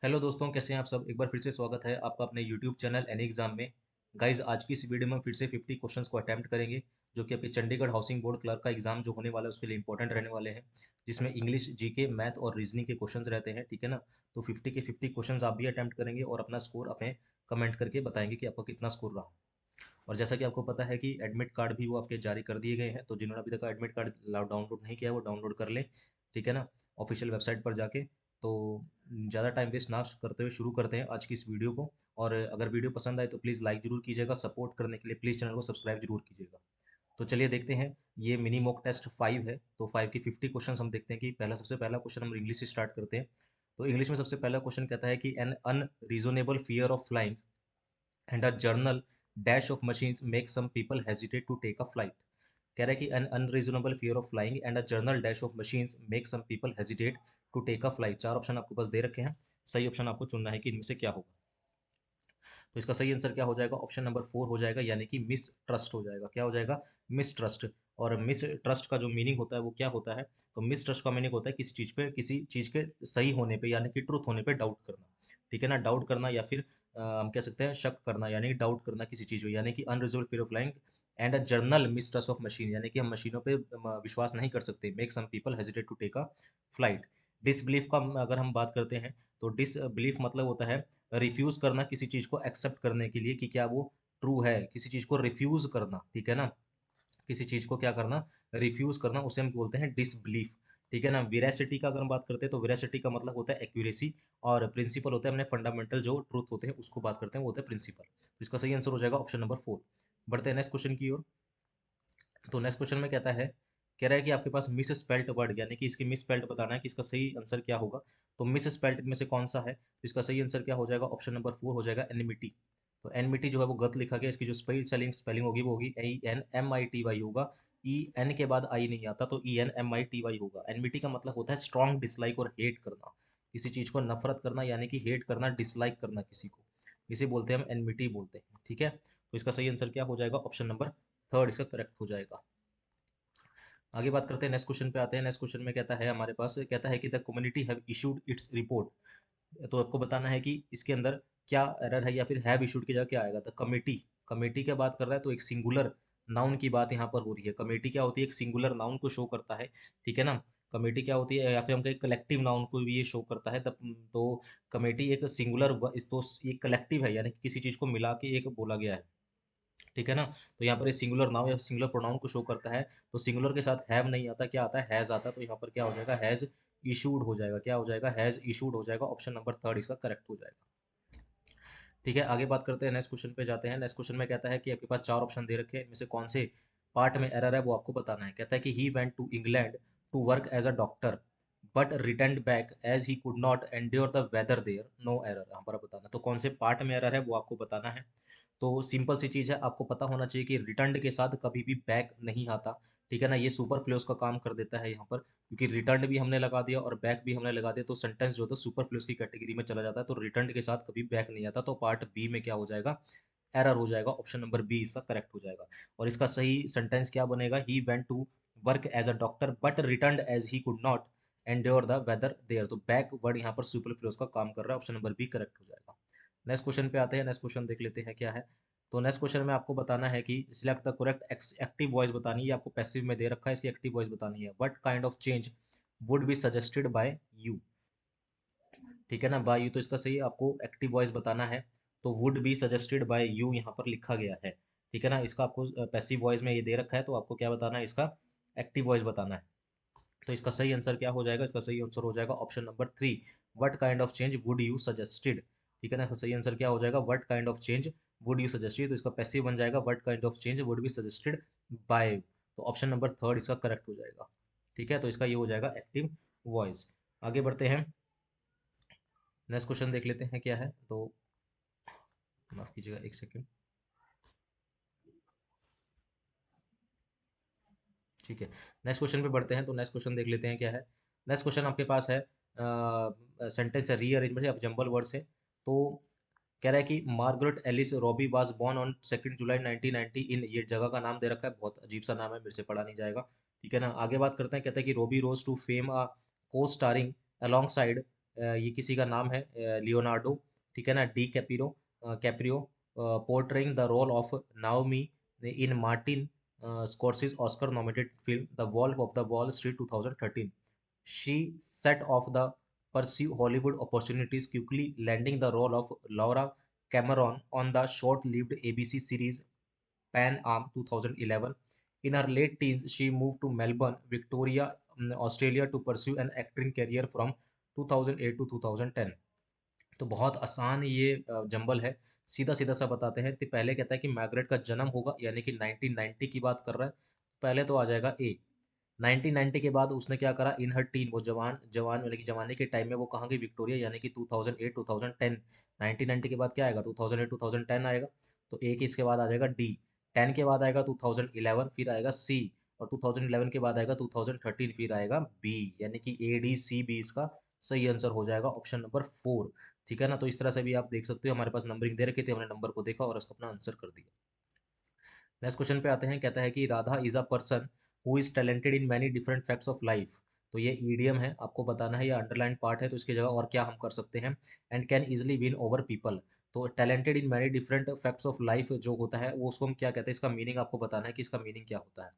Hello दोस्तों, कैसे हैं आप सब। एक बार फिर से स्वागत है आपका अपने यूट्यूब चैनल एनी एग्जाम में। गाइज, आज की इस वीडियो में हम फिर से 50 क्वेश्चंस को अटेम्प्ट करेंगे, जो कि आपके चंडीगढ़ हाउसिंग बोर्ड क्लर्क का एग्जाम जो होने वाला है उसके लिए इंपॉर्टेंट रहने वाले हैं, जिसमें इंग्लिश, जीके, मैथ और रीजनिंग के क्वेश्चंस रहते हैं। ठीक है ना। तो 50 के 50 क्वेश्चंस आप भी अटेम्प्ट करेंगे और अपना स्कोर अपने कमेंट करके बताएंगे कि आपका कितना स्कोर रहा। और जैसा कि आपको पता है कि एडमिट कार्ड भी वो आपके जारी कर दिए गए हैं, तो जिन्होंने अभी तक एडमिट कार्ड डाउनलोड नहीं किया है वो डाउनलोड कर लें। ठीक है ना, ऑफिशियल वेबसाइट पर जाके। तो ज़्यादा टाइम वेस्ट ना करते हुए शुरू करते हैं आज की इस वीडियो को। और अगर वीडियो पसंद आए तो प्लीज़ लाइक जरूर कीजिएगा। सपोर्ट करने के लिए प्लीज़ चैनल को सब्सक्राइब जरूर कीजिएगा। तो चलिए देखते हैं। ये मिनी मॉक टेस्ट 5 है, तो 5 की 50 क्वेश्चन हम देखते हैं कि सबसे पहला क्वेश्चन हम इंग्लिश से स्टार्ट करते हैं। तो इंग्लिश में सबसे पहला क्वेश्चन कहता है कि an unreasonable fear of flying and a general dash of machines make some people hesitate to take a flight. कह रहा है कि an unreasonable fear of flying and a general dash of machines make some people hesitate to take a flight. चार option आपके पास दे रखे हैं। सही ऑप्शन आपको चुनना है कि इनमें से क्या होगा। तो इसका सही आंसर क्या हो जाएगा, ऑप्शन नंबर 4 हो जाएगा, यानी कि मिस ट्रस्ट हो जाएगा। क्या हो जाएगा, मिस ट्रस्ट। और मिस ट्रस्ट का जो मीनिंग होता है वो क्या होता है, तो मिस ट्रस्ट का मीनिंग होता है किसी चीज पे, किसी चीज के सही होने पे यानी कि ट्रुथ होने पे डाउट करना। ठीक है ना, डाउट करना या फिर हम कह सकते हैं शक करना, यानी डाउट करना किसी चीज में, यानी कि unreserved fear of flying and a general mistrust of machine, यानी कि हम मशीनों पे विश्वास नहीं कर सकते। Make some people hesitate to take a flight. Disbelief का अगर हम बात करते हैं, तो डिसबिलीफ मतलब होता है रिफ्यूज करना किसी चीज को एक्सेप्ट करने के लिए कि क्या वो ट्रू है, किसी चीज को रिफ्यूज करना। ठीक है ना, किसी चीज को क्या करना, रिफ्यूज करना, उसे हम बोलते हैं डिसबिलीफ। ठीक है ना। वेरासिटी का अगर हम बात करते हैं तो वेरासिटी का मतलब होता है एक्यूरेसी, और प्रिंसिपल होता है हमने फंडामेंटल जो ट्रूथ होते हैं उसको बात करते हैं, वो होता है प्रिंसिपल। तो इसका सही आंसर हो जाएगा ऑप्शन नंबर 4। बढ़ते हैं नेक्स्ट क्वेश्चन की ओर। तो नेक्स्ट क्वेश्चन में कहता है, कह रहा है कि आपके पास मिस स्पेल्ट वर्ड, यानी कि इसकी मिस स्पेल्ट बताना है कि इसका सही आंसर क्या होगा। तो मिस स्पेल्ट में से कौन सा है, तो इसका सही आंसर क्या हो जाएगा, ऑप्शन नंबर 4 हो जाएगा, एनिमिटी। तो एनमिटी जो है वो गलत लिखा गया, इसकी जो स्पेलिंग होगी वो होगी ENMITY होगा। EN के बाद आई नहीं आता, तो ENMITY होगा। एनमिटी का मतलब होता है स्ट्रॉन्ग डिसलाइक और हेट करना, किसी चीज को नफरत करना, यानी कि हेट करना, डिसलाइक करना किसी को, इसे बोलते हैं हम एनमिटी बोलते हैं। ठीक है, तो इसका सही आंसर क्या हो जाएगा, ऑप्शन नंबर 3 इसका करेक्ट हो जाएगा। आगे बात करते हैं, नेक्स्ट क्वेश्चन पे आते हैं। नेक्स्ट क्वेश्चन में कहता है हमारे पास, कहता है कि the community have issued its report. तो आपको बताना है कि इसके अंदर क्या एरर है, या फिर हैव इशूड की जगह क्या आएगा। द कमिटी, कमेटी क्या बात कर रहा है, तो एक सिंगुलर नाउन की बात यहाँ पर हो रही है। कमेटी क्या होती है, एक सिंगुलर नाउन को शो करता है। ठीक है ना, कमेटी क्या होती है, या फिर हम कहें कलेक्टिव नाउन को भी ये शो करता है। तो कमेटी एक सिंगुलर, तो एक कलेक्टिव है, यानी कि किसी चीज को मिला के एक बोला गया है। ठीक है ना, तो यहाँ पर ये सिंगुलर नाउन या सिंगुलर प्रोनाउन को शो करता है। तो सिंगुलर के साथ हैव नहीं आता, क्या आता है, हैज आता है। तो यहाँ पर क्या हो जाएगा, हैज इशूड हो जाएगा। क्या हो जाएगा, हैज इशूड हो जाएगा। ऑप्शन नंबर 3 इसका करेक्ट हो जाएगा। ठीक है, आगे बात करते हैं, नेक्स्ट क्वेश्चन पे जाते हैं। नेक्स्ट क्वेश्चन में कहता है कि आपके पास चार ऑप्शन दे रखे हैं, इनमें से कौन से पार्ट में एरर है वो आपको बताना है। कहता है कि he went to England to work as a doctor but return back as he could not endure the weather there, no error. यहाँ पर बताना, तो कौन से पार्ट में एरर है वो आपको बताना है। तो सिंपल सी चीज़ है, आपको पता होना चाहिए कि रिटर्न के साथ कभी भी बैक नहीं आता। ठीक है ना, ये सुपर फ्लूस का काम कर देता है यहाँ पर, क्योंकि रिटर्न भी हमने लगा दिया और बैक भी हमने लगा दिया, तो सेंटेंस जो होता है सुपर फ्लूस की कैटेगरी में चला जाता है। तो रिटर्न के साथ कभी बैक नहीं आता, तो पार्ट बी में क्या हो जाएगा, एरर हो जाएगा। ऑप्शन नंबर बी इसका करेक्ट हो जाएगा। और इसका सही सेंटेंस क्या बनेगा, he went to work as a doctor but return as he could not endure the weather there. तो बैक वर्ड यहाँ पर सुपर फ्लूस का काम कर रहा है। ऑप्शन नंबर बी करेक्ट हो जाएगा। नेक्स्ट क्वेश्चन पे आते हैं, नेक्स्ट क्वेश्चन देख लेते हैं क्या है। तो नेक्स्ट क्वेश्चन में आपको बताना है कि select the correct active voice बतानी है, आपको पैसिव में दे रखा है, इसकी एक्टिव वॉइस बतानी है। What kind of change would be suggested by you. ठीक है ना, बाय यू, तो इसका सही आपको एक्टिव वॉइस बताना है। तो would be suggested by you यहाँ पर लिखा गया है। ठीक है ना, इसका आपको पैसिव वॉइस में ये दे रखा है, तो आपको क्या बताना है, इसका एक्टिव वॉइस बताना है। तो इसका सही आंसर क्या हो जाएगा, इसका सही आंसर हो जाएगा option number 3, what kind of change would you suggested. ठीक है ना, इसका सही आंसर क्या हो जाएगा, what kind of change would you suggested. तो इसका पैसिव बन जाएगा, what kind of change would be suggested by. तो ऑप्शन नंबर 3 इसका करेक्ट हो जाएगा। ठीक है, तो इसका ये हो जाएगा एक्टिव वॉइस। आगे बढ़ते हैं, नेक्स्ट क्वेश्चन देख लेते हैं क्या है। तो माफ कीजिएगा एक सेकेंड। ठीक है, नेक्स्ट क्वेश्चन पे बढ़ते हैं। तो नेक्स्ट क्वेश्चन देख लेते हैं क्या है। नेक्स्ट क्वेश्चन आपके पास है, सेंटेंस है रीअरेंजमेंट या जंबल वर्ड से। तो कह रहा है कि Margaret Ellis Robbie was born on 2 July 1990 in, ये जगह का नाम दे रखा है, बहुत अजीब सा नाम है, मेरे से पढ़ा नहीं जाएगा। ठीक है ना, आगे बात करते हैं। कहता है कि रॉबी रोज टू फेम को स्टारिंग अलोंग साइड ये किसी का नाम है, लियोनार्डो, ठीक है ना, Di Caprio Caprio, portraying the role of Naomi in Martin Scorsese Oscar nominated film the Wolf of the Wall Street 2013. She set off the pursue Hollywood opportunities, quickly landing the role of Laura Cameron on the short-lived ABC series Pan Am 2011. In her late teens, she moved to Melbourne, Victoria, Australia to pursue an acting career from 2008 to 2010. तो बहुत आसान ये jumble है, सीधा सीधा सा बताते हैं। तो पहले कहता है कि मैग्रेट का जन्म होगा, यानी कि 1990 की बात कर रहा है। पहले तो आ जाएगा ए। 1990 के बाद उसने क्या करा, इन हर टीन, वो जवान जवान वाले की जवानी के टाइम में वो कहाँ गई, विक्टोरिया, यानी कि 2008 2010। 1990 के बाद क्या आएगा, 2008 2010 आएगा। तो ए के इसके बाद आ जाएगा डी। 10 के बाद आएगा 2011, फिर आएगा सी, और 2011 के बाद आएगा 2013, फिर आएगा बी, यानी कि ए डी सी बी इसका सही आंसर हो जाएगा, ऑप्शन नंबर 4। ठीक है ना। तो इस तरह से भी आप देख सकते हो, हमारे पास नंबरिंग दे रखी थी, हमने नंबर को देखा और उसको अपना आंसर कर दिया। नेक्स्ट क्वेश्चन पे आते हैं, कहता है कि Radha is a person who is talented in many different facts of life. तो ये ईडियम है, आपको बताना है, ये अंडरलाइन पार्ट है, तो इसकी जगह और क्या हम कर सकते हैं, and can easily win over people. तो talented in many different facts of life जो होता है वो उसको हम क्या कहते हैं, इसका मीनिंग आपको बताना है कि इसका मीनिंग क्या होता है।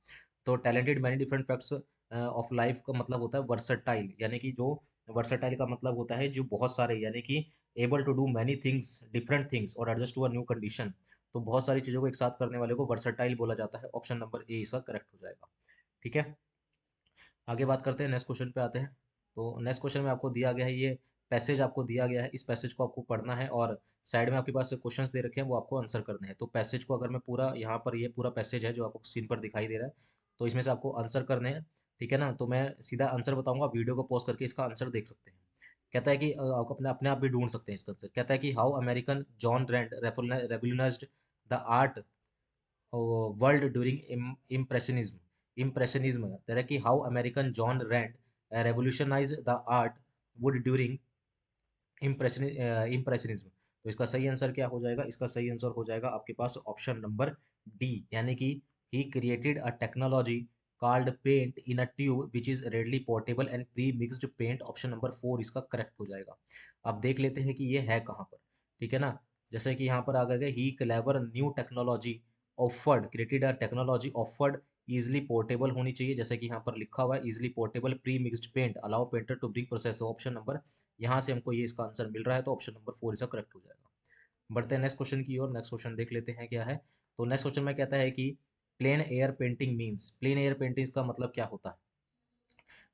तो talented many different facts of life का मतलब होता है वर्सटाइल, यानी कि जो वर्सटाइल का मतलब होता है जो बहुत सारे, यानी कि able to do many things different things और adjust to a new condition. तो बहुत सारी चीज़ों को एक साथ करने वाले को वर्सटाइल बोला जाता है। ऑप्शन नंबर ए इसका करेक्ट हो जाएगा। ठीक है, आगे बात करते हैं, नेक्स्ट क्वेश्चन पे आते हैं। तो नेक्स्ट क्वेश्चन में आपको दिया गया है ये पैसेज, आपको दिया गया है, इस पैसेज को आपको पढ़ना है और साइड में आपके पास क्वेश्चंस दे रखे हैं, वो आपको आंसर करने हैं। तो पैसेज को अगर मैं पूरा यहाँ पर, ये पूरा पैसेज है जो आपको स्क्रीन पर दिखाई दे रहा है, तो इसमें से आपको आंसर करने हैं। ठीक है ना, तो मैं सीधा आंसर बताऊंगा, वीडियो को पॉज करके इसका आंसर देख सकते हैं। कहता है कि आप अपने अपने आप भी ढूंढ सकते हैं इसका आंसर। कहता है कि how American John Rand revolutionized the art world during impressionism. तरह की how American John Rand revolutionize the art world during impressionism. तो इसका सही आंसर क्या हो जाएगा, इसका सही आंसर हो जाएगा आपके पास ऑप्शन नंबर डी, यानी कि he created a technology called paint in a tube which is readily portable and pre mixed paint. Option number 4 इसका करेक्ट हो जाएगा। अब देख लेते हैं कि ये है कहाँ पर। ठीक है ना, जैसे कि यहाँ पर आ गए, he clever new technology offered, created a technology offered easily portable होनी चाहिए, जैसे कि यहाँ पर लिखा हुआ है easily portable pre mixed paint allow painter to bring process. Option number, यहाँ से हमको ये इसका आंसर मिल रहा है, तो ऑप्शन नंबर 4 इसका करेक्ट हो जाएगा। बढ़ते हैं नेक्स्ट क्वेश्चन की ओर, नेक्स्ट क्वेश्चन देख लेते हैं क्या है। तो नेक्स्ट क्वेश्चन में कहता है कि plein air painting means, plein air painting का मतलब क्या होता है।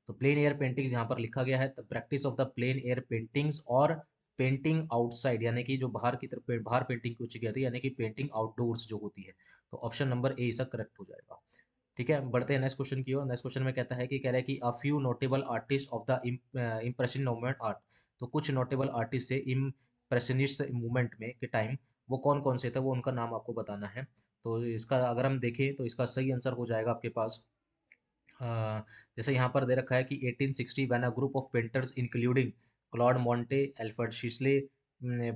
तो प्लेन एयर पेंटिंग्स यहाँ पर लिखा गया है, the practice of the plein air paintings और पेंटिंग आउटसाइड, यानी कि जो बाहर की तरफ बाहर पेंटिंग की जाती है, यानी कि पेंटिंग आउटडोर्स जो होती है। तो ऑप्शन नंबर ए इसका करेक्ट हो जाएगा। ठीक है, बढ़ते हैं नेक्स्ट क्वेश्चन की ओर। नेक्स्ट क्वेश्चन में कहता है कि कह रहा है कि a few notable artist of the impression movement art. तो कुछ नोटेबल आर्टिस्ट थे इम्प्रेशनिस्ट मूवमेंट में के टाइम, वो कौन कौन से थे, वो उनका नाम आपको बताना है। तो इसका अगर हम देखें तो इसका सही आंसर हो जाएगा आपके पास, अ, जैसे यहाँ पर दे रखा है कि 1860 when a group of painters including Claude Monet, Alfred Sisley,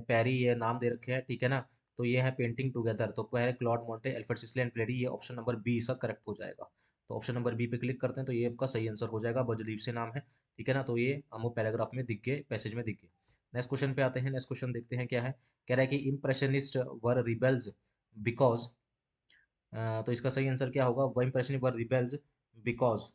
Perry, ये नाम दे रखे हैं। ठीक है ना, तो ये है पेंटिंग टुगेदर। तो क्या है, Claude Monet, Alfred Sisley and Perry. ये ऑप्शन नंबर बी इसका करेक्ट हो जाएगा। तो ऑप्शन नंबर बी पे क्लिक करते हैं, तो ये आपका सही आंसर हो जाएगा, बजदीप से नाम है। ठीक है ना, तो ये हमको पैराग्राफ में दिख गए, पैसेज में दिख गए। नेक्स्ट क्वेश्चन पे आते हैं, नेक्स्ट क्वेश्चन देखते हैं क्या है। कह रहा है कि इम्प्रेशनिस्ट वर रिबेल्स बिकॉज, तो इसका सही आंसर क्या होगा, वो इंप्रेशन वर रिबेल्स बिकॉज।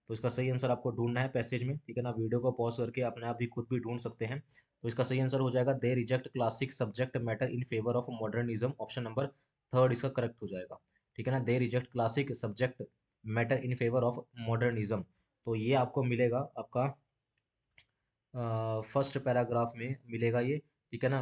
तो इसका सही आंसर आपको ढूंढना है पैसेज में। ठीक है ना, वीडियो को पॉज करके अपने आप भी खुद भी ढूंढ सकते हैं। तो इसका सही आंसर हो जाएगा, दे reject classic subject matter in favour of modernism. Option number 3 इसका करेक्ट हो जाएगा। ठीक है ना, दे reject classic subject matter in favour of modernism. तो ये आपको मिलेगा आपका फर्स्ट पैराग्राफ में मिलेगा ये। ठीक है ना,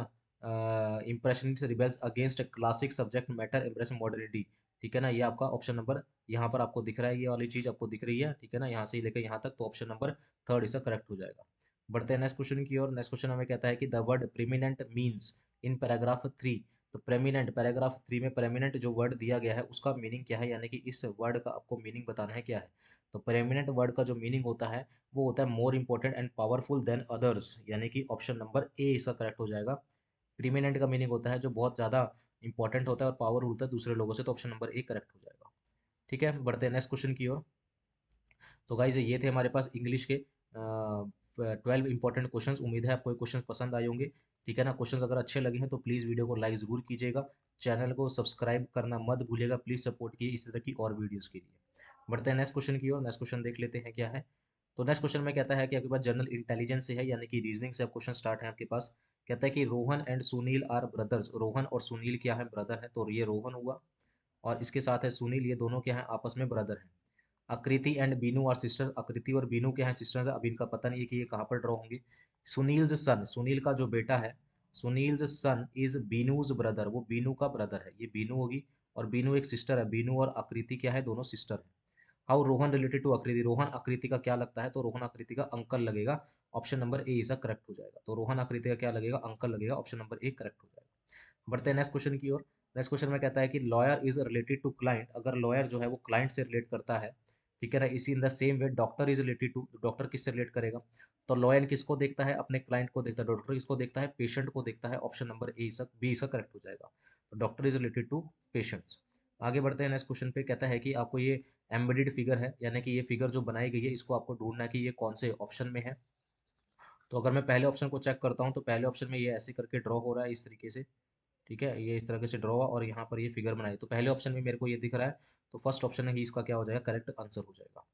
impressionist rebels against classic subject matter embrace modernity. ठीक है ना, ये आपका ऑप्शन नंबर यहाँ पर आपको दिख रहा है, ये वाली चीज आपको दिख रही है। ठीक है ना, यहाँ से लेकर यहाँ तक, तो ऑप्शन नंबर 3 इसका करेक्ट हो जाएगा। बढ़ते हैं नेक्स्ट क्वेश्चन की ओर। नेक्स्ट क्वेश्चन हमें कहता है कि the word preeminent means in paragraph 3। तो प्रेमिनेंट, पैराग्राफ 3 में प्रेमिनेंट जो वर्ड दिया गया है उसका मीनिंग क्या है, यानी कि इस वर्ड का आपको मीनिंग बताना है क्या है। तो प्रेमिनेंट वर्ड का जो मीनिंग होता है वो होता है more important and powerful than others, यानी कि ऑप्शन नंबर ए इसका करेक्ट हो जाएगा। प्रीमिनेंट का मीनिंग होता है जो बहुत ज्यादा इंपॉर्टेंट होता है और पावर होता है दूसरे लोगों से। तो ऑप्शन नंबर ए करेक्ट हो जाएगा। ठीक है, बढ़ते हैं नेक्स्ट क्वेश्चन की ओर। तो गाइज ये थे हमारे पास इंग्लिश के 12 इंपॉर्टेंट क्वेश्चंस। उम्मीद है आपको ये क्वेश्चन पसंद आए होंगे। ठीक है ना, क्वेश्चंस अगर अच्छे लगे हैं तो प्लीज़ वीडियो को लाइक ज़रूर कीजिएगा, चैनल को सब्सक्राइब करना मत भूलिएगा, प्लीज़ सपोर्ट कीजिए इस तरह की और वीडियोज़ के लिए। बढ़ते हैं नेक्स्ट क्वेश्चन की ओर। नेक्स्ट क्वेश्चन देख लेते हैं क्या है। तो नेक्स्ट क्वेश्चन में कहता है कि आपके पास जनरल इंटेलिजेंस से है, यानी कि रीजनिंग से अब क्वेश्चन स्टार्ट है आपके पास। कहता है कि Rohan and Sunil are brothers. Rohan और सुनील क्या है, ब्रदर है, तो ये रोहन हुआ और इसके साथ है सुनील, ये दोनों क्या है, आपस में ब्रदर हैं। आकृति एंड बीनू आर सिस्टर। आकृति और बीनू क्या है, सिस्टर्स है। अब इनका पता नहीं है कि ये कहाँ पर ड्रॉ होंगे। सुनील्स सन, सुनील का जो बेटा है, सुनील्स सन इज बीनूज ब्रदर, वो बीनू का ब्रदर है, ये बीनू होगी। और बीनू एक सिस्टर है, बीनू और आकृति क्या है, दोनों सिस्टर है। हाउ रोहन रिलेटेड टू आकृति, रोहन आकृति का क्या लगता है, तो रोहन आकृति का अंकल लगेगा। Option number A is correct हो जाएगा। तो रोहन आकृति का क्या लगेगा, अंकल लगेगा, ऑप्शन नंबर ए करेक्ट हो जाएगा। बढ़ते हैं नेक्स्ट क्वेश्चन की ओर। नेक्स्ट क्वेश्चन में कहता है कि lawyer is related to client. अगर लॉयर जो है वो क्लाइंट से रिलेट करता है, ठीक है ना, इसी in the same way doctor is related to, doctor किससे रिलेट करेगा, तो लॉयर किसको देखता है, अपने क्लाइंट को देखता है। डॉक्टर किसको देखता है, पेशेंट को देखता है। ऑप्शन नंबर ए इसका बी इसका करेक्ट हो जाएगा। तो doctor is related to patients. आगे बढ़ते हैं नेक्स्ट क्वेश्चन पे। कहता है कि आपको ये एम्बेडेड फिगर है, यानी कि ये फिगर जो बनाई गई है इसको आपको ढूंढना है कि ये कौन से ऑप्शन में है। तो अगर मैं पहले ऑप्शन को चेक करता हूँ तो पहले ऑप्शन में ये ऐसे करके ड्रॉ हो रहा है इस तरीके से। ठीक है, ये इस तरीके से ड्रॉ हुआ और यहाँ पर ये फिगर बनाई, तो पहले ऑप्शन में मेरे को ये दिख रहा है, तो फर्स्ट ऑप्शन ही इसका क्या हो जाएगा, करेक्ट आंसर हो जाएगा।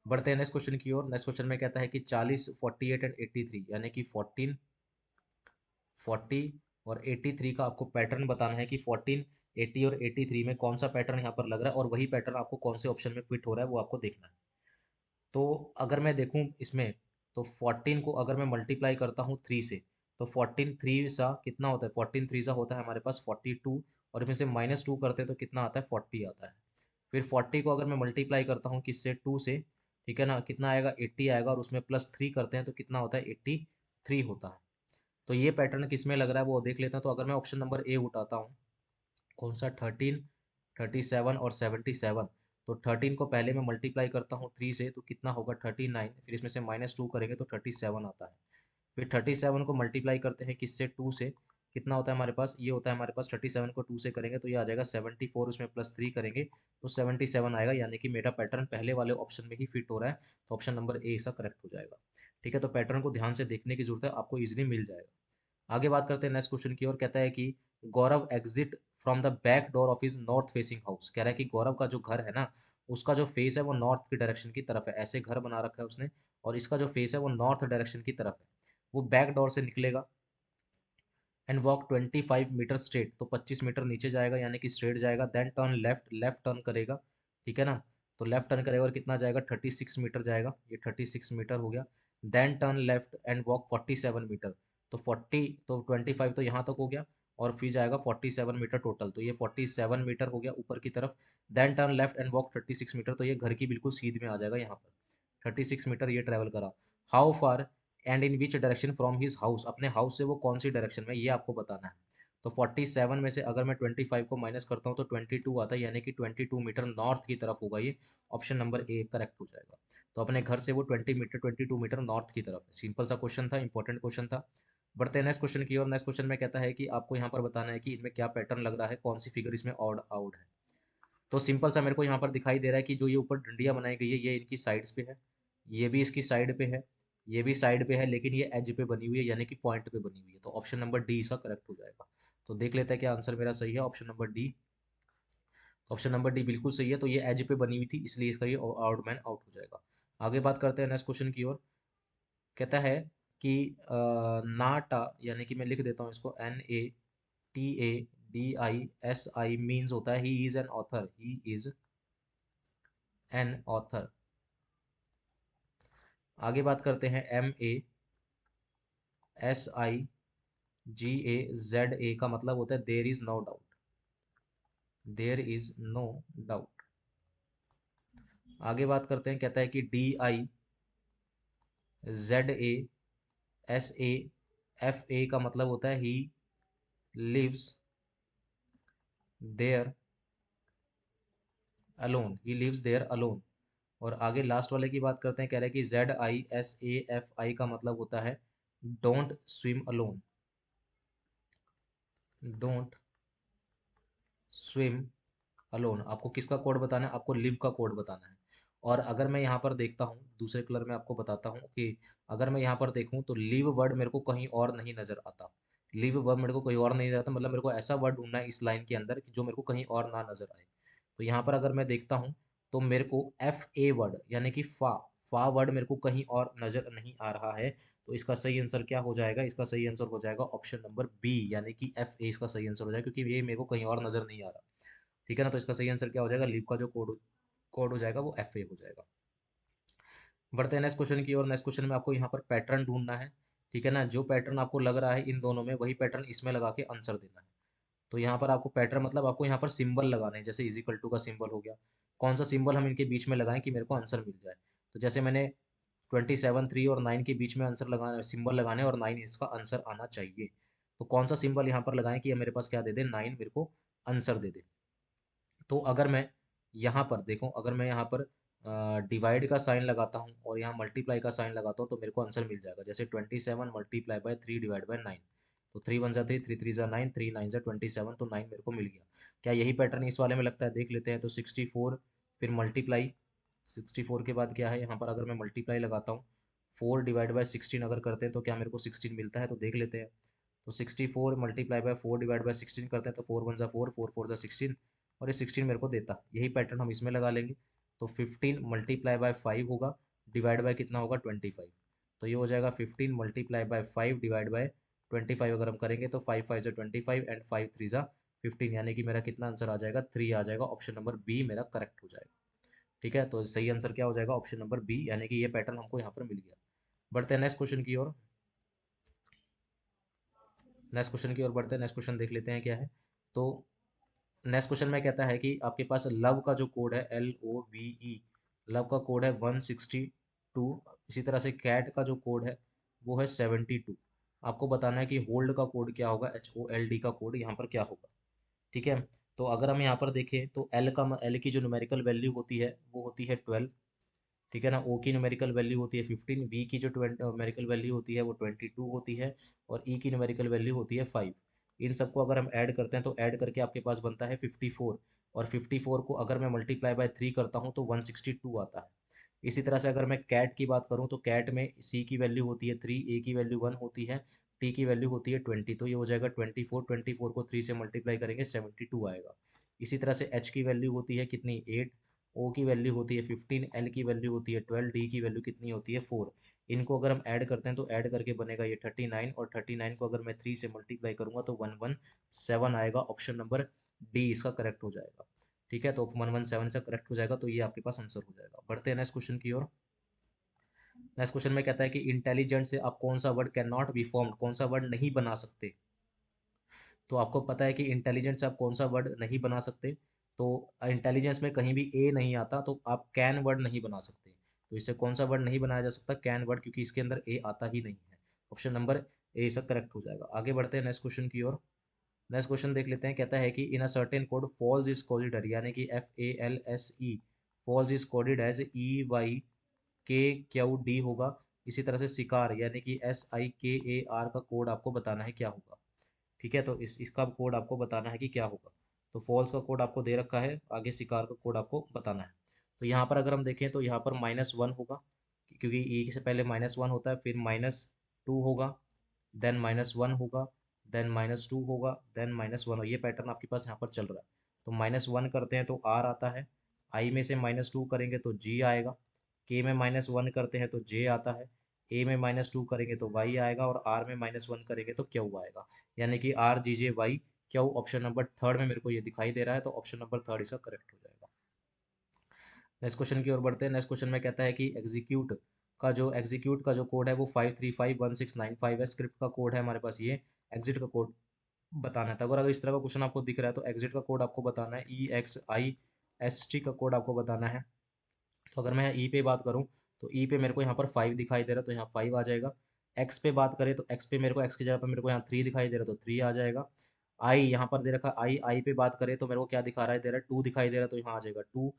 बढ़ते हैं नेक्स्ट क्वेश्चन की ओर। नेक्स्ट क्वेश्चन में कहता है कि 40, 48 एंड 83, यानी कि 14, 40 और 83 का आपको पैटर्न बताना है कि 14, 80 और 83 में कौन सा पैटर्न यहाँ पर लग रहा है, और वही पैटर्न आपको कौन से ऑप्शन में फिट हो रहा है वो आपको देखना है। तो अगर मैं देखूं इसमें, तो 14 को अगर मैं मल्टीप्लाई करता हूँ 3 से, तो 14 थ्री सा कितना होता है, 14 थ्री सा होता है हमारे पास 42, और इसमें से -2 करते हैं तो कितना आता है, 40 आता है। फिर 40 को अगर मैं मल्टीप्लाई करता हूँ किससे, 2 से, ठीक है ना, कितना आएगा, 80 आएगा, और उसमें +3 करते हैं तो कितना होता है, 83 होता है। तो ये पैटर्न किस में लग रहा है वो देख लेते हैं। तो अगर मैं ऑप्शन नंबर ए उठाता हूँ, कौन सा, 13, 37 और 77, तो 13 को पहले मैं मल्टीप्लाई करता हूँ 3 से तो कितना होगा, 39, फिर इसमें से -2 करेंगे तो 37 आता है। फिर 37 को मल्टीप्लाई करते हैं किससे, 2 से, कितना होता है हमारे पास, ये होता है हमारे पास 37 को 2 से करेंगे तो ये आ जाएगा 74, उसमें +3 करेंगे तो 77 आएगा, यानी कि मेरा पैटर्न पहले वाले ऑप्शन में ही फिट हो रहा है। तो ऑप्शन नंबर ए इसका करेक्ट हो जाएगा। ठीक है, तो पैटर्न को ध्यान से देखने की जरूरत है, आपको इजीली मिल जाएगा। आगे बात करते हैं नेक्स्ट क्वेश्चन की ओर। कहता है कि Gaurav exit from the back door of his north facing house. कह रहा है कि गौरव का जो घर है ना, उसका जो फेस है वो नॉर्थ की डायरेक्शन की तरफ है, ऐसे घर बना रखा है उसने, और इसका जो फेस है वो नॉर्थ डायरेक्शन की तरफ है। वो बैक डोर से निकलेगा एंड वॉक 25 मीटर स्ट्रेट, तो 25 मीटर नीचे जाएगा यानी कि स्ट्रेट जाएगा। Then turn left, left turn करेगा, ठीक है ना, तो लेफ्ट टर्न करेगा और कितना जाएगा, 36 मीटर जाएगा, ये 36 मीटर हो गया। Then turn left and walk 47 metre, तो 40, तो 25 तो यहाँ तक हो गया, और फिर जाएगा 47 मीटर टोटल, तो ये 47 मीटर हो गया ऊपर की तरफ। Then turn left and walk 36 metre, तो ये घर की बिल्कुल सीध में आ जाएगा यहाँ पर। 36 मीटर ये ट्रैवल करा। How far and in which direction from his house, अपने हाउस से वो कौन सी डायरेक्शन में, ये आपको बताना है। तो 47 में से अगर मैं 25 को माइनस करता हूँ तो 22 आता है, यानी कि 22 मीटर नॉर्थ की तरफ होगा ये। ऑप्शन नंबर ए करेक्ट हो जाएगा। तो अपने घर से वो 22 मीटर नॉर्थ की तरफ है। सिंपल सा क्वेश्चन था, इंपॉर्टेंट क्वेश्चन था। बढ़ते हैं नेक्स्ट क्वेश्चन की ओर। नेक्स्ट क्वेश्चन में कहता है कि आपको यहाँ पर बताना है कि इनमें क्या पैटर्न लग रहा है, कौन सी फिगर इसमें ऑड आउट है। तो सिंपल सा मेरे को यहाँ पर दिखाई दे रहा है कि जो ये ऊपर डंडियाँ बनाई गई है ये इनकी साइड्स पे है, ये भी इसकी साइड पे है, ये भी साइड पे है, लेकिन ये एज पे बनी हुई है, यानी कि पॉइंट पे बनी हुई है। तो ऑप्शन नंबर डी इसका करेक्ट हो जाएगा। तो देख लेते हैं क्या आंसर मेरा सही है, ऑप्शन नंबर डी। तो ऑप्शन नंबर डी बिल्कुल सही है, तो ये एज पे बनी हुई थी इसलिए इसका ये आउट मैन आउट हो जाएगा। आगे बात करते हैं नेक्स्ट क्वेश्चन की ओर। कहता है कि नाटा, यानी कि मैं लिख देता हूँ इसको, NATADISI मीन्स होता है he is an author, he is an author. आगे बात करते हैं MASIGAZA का मतलब होता है there is no doubt, there is no doubt. आगे बात करते हैं, कहता है कि DIZASAFA का मतलब होता है he lives there alone, he lives there alone. और आगे लास्ट वाले की बात करते हैं, कह रहे हैं कि ZISAFI का मतलब होता है don't swim alone, don't swim alone. आपको किसका कोड बताना है, आपको लिव का कोड बताना है। और अगर मैं यहाँ पर देखता हूँ दूसरे कलर में आपको बताता हूँ कि अगर मैं यहाँ पर देखूँ तो लीव वर्ड मेरे को कहीं और नहीं नजर आता। लीव वर्ड मेरे को कहीं और नहीं नजर आता, मतलब मेरे को ऐसा वर्ड ढूंढना है इस लाइन के अंदर कि जो मेरे को कहीं और ना नजर आए। तो यहाँ पर अगर मैं देखता हूँ तो मेरे को एफ ए वर्ड यानी कि फा वर्ड मेरे को कहीं और नजर नहीं आ रहा है। तो इसका सही आंसर क्या हो जाएगा? इसका सही आंसर हो जाएगा ऑप्शन नंबर बी, यानी कि एफ ए इसका सही आंसर हो जाएगा, क्योंकि ये मेरे को कहीं और नजर नहीं आ रहा। ठीक है ना? तो इसका सही आंसर क्या हो जाएगा? लीव का जो कोड कोड हो जाएगा वो एफ ए हो जाएगा। बढ़ते हैं नेक्स्ट क्वेश्चन की ओर। नेक्स्ट क्वेश्चन में आपको यहाँ पर पैटर्न ढूंढना है। ठीक है ना? जो पैटर्न आपको लग रहा है इन दोनों में, वही पैटर्न इसमें लगा के आंसर देना है। तो यहाँ पर आपको पैटर्न मतलब आपको यहाँ पर सिंबल लगाने हैं, जैसे इजिकल टू का सिंबल हो गया। कौन सा सिंबल हम इनके बीच में लगाएं कि मेरे को आंसर मिल जाए? तो जैसे मैंने 27, 3 और 9 के बीच में आंसर लगाना, सिंबल लगाने, और 9 इसका आंसर आना चाहिए। तो कौन सा सिंबल यहाँ पर लगाएं कि ये मेरे पास क्या दे दे? 9 मेरे को आंसर दे दे। तो अगर मैं यहाँ पर देखूँ, अगर मैं यहाँ पर डिवाइड का साइन लगाता हूँ और यहाँ मल्टीप्लाई का साइन लगाता हूँ तो मेरे को आंसर मिल जाएगा। जैसे 27 मल्टीप्लाई बाय 3 डिवाइड बाय 9, तो 3 वन जा 3, 3 3 जा 9, 3 9 जा 27, तो 9 मेरे को मिल गया। क्या यही पैटर्न इस वाले में लगता है? देख लेते हैं। तो 64 फिर मल्टीप्लाई, 64 के बाद क्या है यहाँ पर? अगर मैं मल्टीप्लाई लगाता हूँ 4 डिवाइड बाय 16 अगर करते हैं तो क्या मेरे को 16 मिलता है? तो देख लेते हैं। तो 64 मल्टीप्लाई बाय 4 डिवाइड बाय 16 करते हैं तो 4 वन जा 4, 4 4 जा 16, और ये 16 मेरे को देता। यही पैटर्न हम इसमें लगा लेंगे। तो 15 मल्टीप्लाई बाय 5 होगा, डिवाइड बाय कितना होगा? 25। तो ये हो जाएगा 15 मल्टीप्लाई बाय 5 डिवाइड बाय 25। अगर हम करेंगे तो 5 5 जा 25 एंड 5 3 जा 15, यानी कि मेरा कितना आंसर आ जाएगा? 3 आ जाएगा। ऑप्शन नंबर बी मेरा करेक्ट हो जाएगा। ठीक है, तो सही आंसर क्या हो जाएगा? ऑप्शन नंबर बी, यानी कि ये पैटर्न हमको यहाँ पर मिल गया। बढ़ते हैं नेक्स्ट क्वेश्चन की ओर। नेक्स्ट क्वेश्चन की ओर बढ़ते हैं। नेक्स्ट क्वेश्चन देख लेते हैं क्या है। तो नेक्स्ट क्वेश्चन में कहता है कि आपके पास लव का जो कोड है, LOVE, लव का कोड है 162। इसी तरह से कैट का जो कोड है वो है 72। आपको बताना है कि होल्ड का कोड क्या होगा, HOLD का कोड यहाँ पर क्या होगा। ठीक है, तो अगर हम यहाँ पर देखें तो एल की जो न्यूमेरिकल वैल्यू होती है वो होती है 12। ठीक है ना? ओ की न्यूमेरिकल वैल्यू होती है 15, वी की जो न्यूमेरिकल वैल्यू होती है वो 22 होती है, और ई की न्यूमेरिकल वैल्यू होती है 5। इन सबको अगर हम ऐड करते हैं तो ऐड करके आपके पास बनता है 54, और 54 को अगर मैं मल्टीप्लाई बाय 3 करता हूँ तो 162 आता है। इसी तरह से अगर मैं कैट की बात करूँ तो कैट में सी की वैल्यू होती है 3, ए की वैल्यू 1 होती है, टी की वैल्यू होती है 20, तो ये हो जाएगा 24। 24 को 3 से मल्टीप्लाई करेंगे 72 आएगा। इसी तरह से एच की वैल्यू होती है कितनी? 8, ओ की वैल्यू होती है 15, एल की वैल्यू होती है 12, डी की वैल्यू कितनी होती है? 4। इनको अगर हम ऐड करते हैं तो ऐड करके बनेगा ये 39, और 39 को अगर मैं 3 से मल्टीप्लाई करूंगा तो 117 आएगा। ऑप्शन नंबर डी इसका करेक्ट हो जाएगा। ठीक है, तो 117 से करेक्ट हो जाएगा, तो ये आपके पास आंसर हो जाएगा। बढ़ते हैं नेक्स्ट क्वेश्चन की ओर। नेक्स्ट क्वेश्चन में कहता है कि इंटेलिजेंट से आप कौन सा word can not be formed, कौन सा वर्ड नहीं बना सकते। तो आपको पता है कि इंटेलिजेंस से आप कौन सा वर्ड नहीं बना सकते। तो इंटेलिजेंस में कहीं भी ए नहीं आता, तो आप कैन वर्ड नहीं बना सकते। तो इससे कौन सा वर्ड नहीं बनाया जा सकता? कैन वर्ड, क्योंकि इसके अंदर ए आता ही नहीं है। ऑप्शन नंबर ए इसका करेक्ट हो जाएगा। आगे बढ़ते हैं नेक्स्ट क्वेश्चन की ओर। नेक्स्ट क्वेश्चन देख लेते हैं। कहता है कि in a certain code false is coded, यानी कि FALSE, false is coded as EYKQD होगा। इसी तरह से शिकार यानी कि SIKAR का कोड आपको बताना है क्या होगा। ठीक है, तो इसका कोड आपको बताना है कि क्या होगा। तो फॉल्स का कोड आपको दे रखा है, आगे शिकार का कोड आपको बताना है। तो यहाँ पर अगर हम देखें तो यहाँ पर -1 होगा, क्योंकि ई से पहले -1 होता है, फिर -2 होगा, देन -1 होगा, देन -2 होगा, देन -1 हो। ये पैटर्न आपके पास यहाँ पर चल रहा है। तो -1 करते हैं तो R आता है, आई में से -2 करेंगे तो G आएगा, के में -1 करते हैं तो J आता है, ए में -2 करेंगे तो Y आएगा, और आर में -1 करेंगे तो Q आएगा। यानी कि RGJY Q। Option number third में मेरे को ये दिखाई दे रहा है, तो ऑप्शन नंबर थर्ड इसका करेक्ट हो जाएगा। नेक्स्ट क्वेश्चन की ओर बढ़ते हैं। नेक्स्ट क्वेश्चन में कहता है कि एग्जीक्यूट का जो कोड है वो 5351695 है। स्क्रिप्ट का कोड है हमारे पास ये। एग्जिट का कोड बताना था। अगर इस तरह का क्वेश्चन आपको दिख रहा है तो एग्जिट का कोड आपको बताना है, EXIST का कोड आपको बताना है। तो अगर मैं ई पे बात करूँ तो ई पे मेरे को यहाँ पर 5 दिखाई दे रहा है, तो यहाँ 5 आ जाएगा। एक्स पे बात करें तो एक्स पे मेरे को एक्स की जगह पर मेरे को यहाँ 3 दिखाई दे रहा है, तो 3 आ जाएगा। आई यहाँ पर दे रखा, आई पे बात करें तो मेरे को क्या दिखा रहा है? दे रहा है 2 दिखाई दे रहा है, तो यहाँ आ जाएगा 2।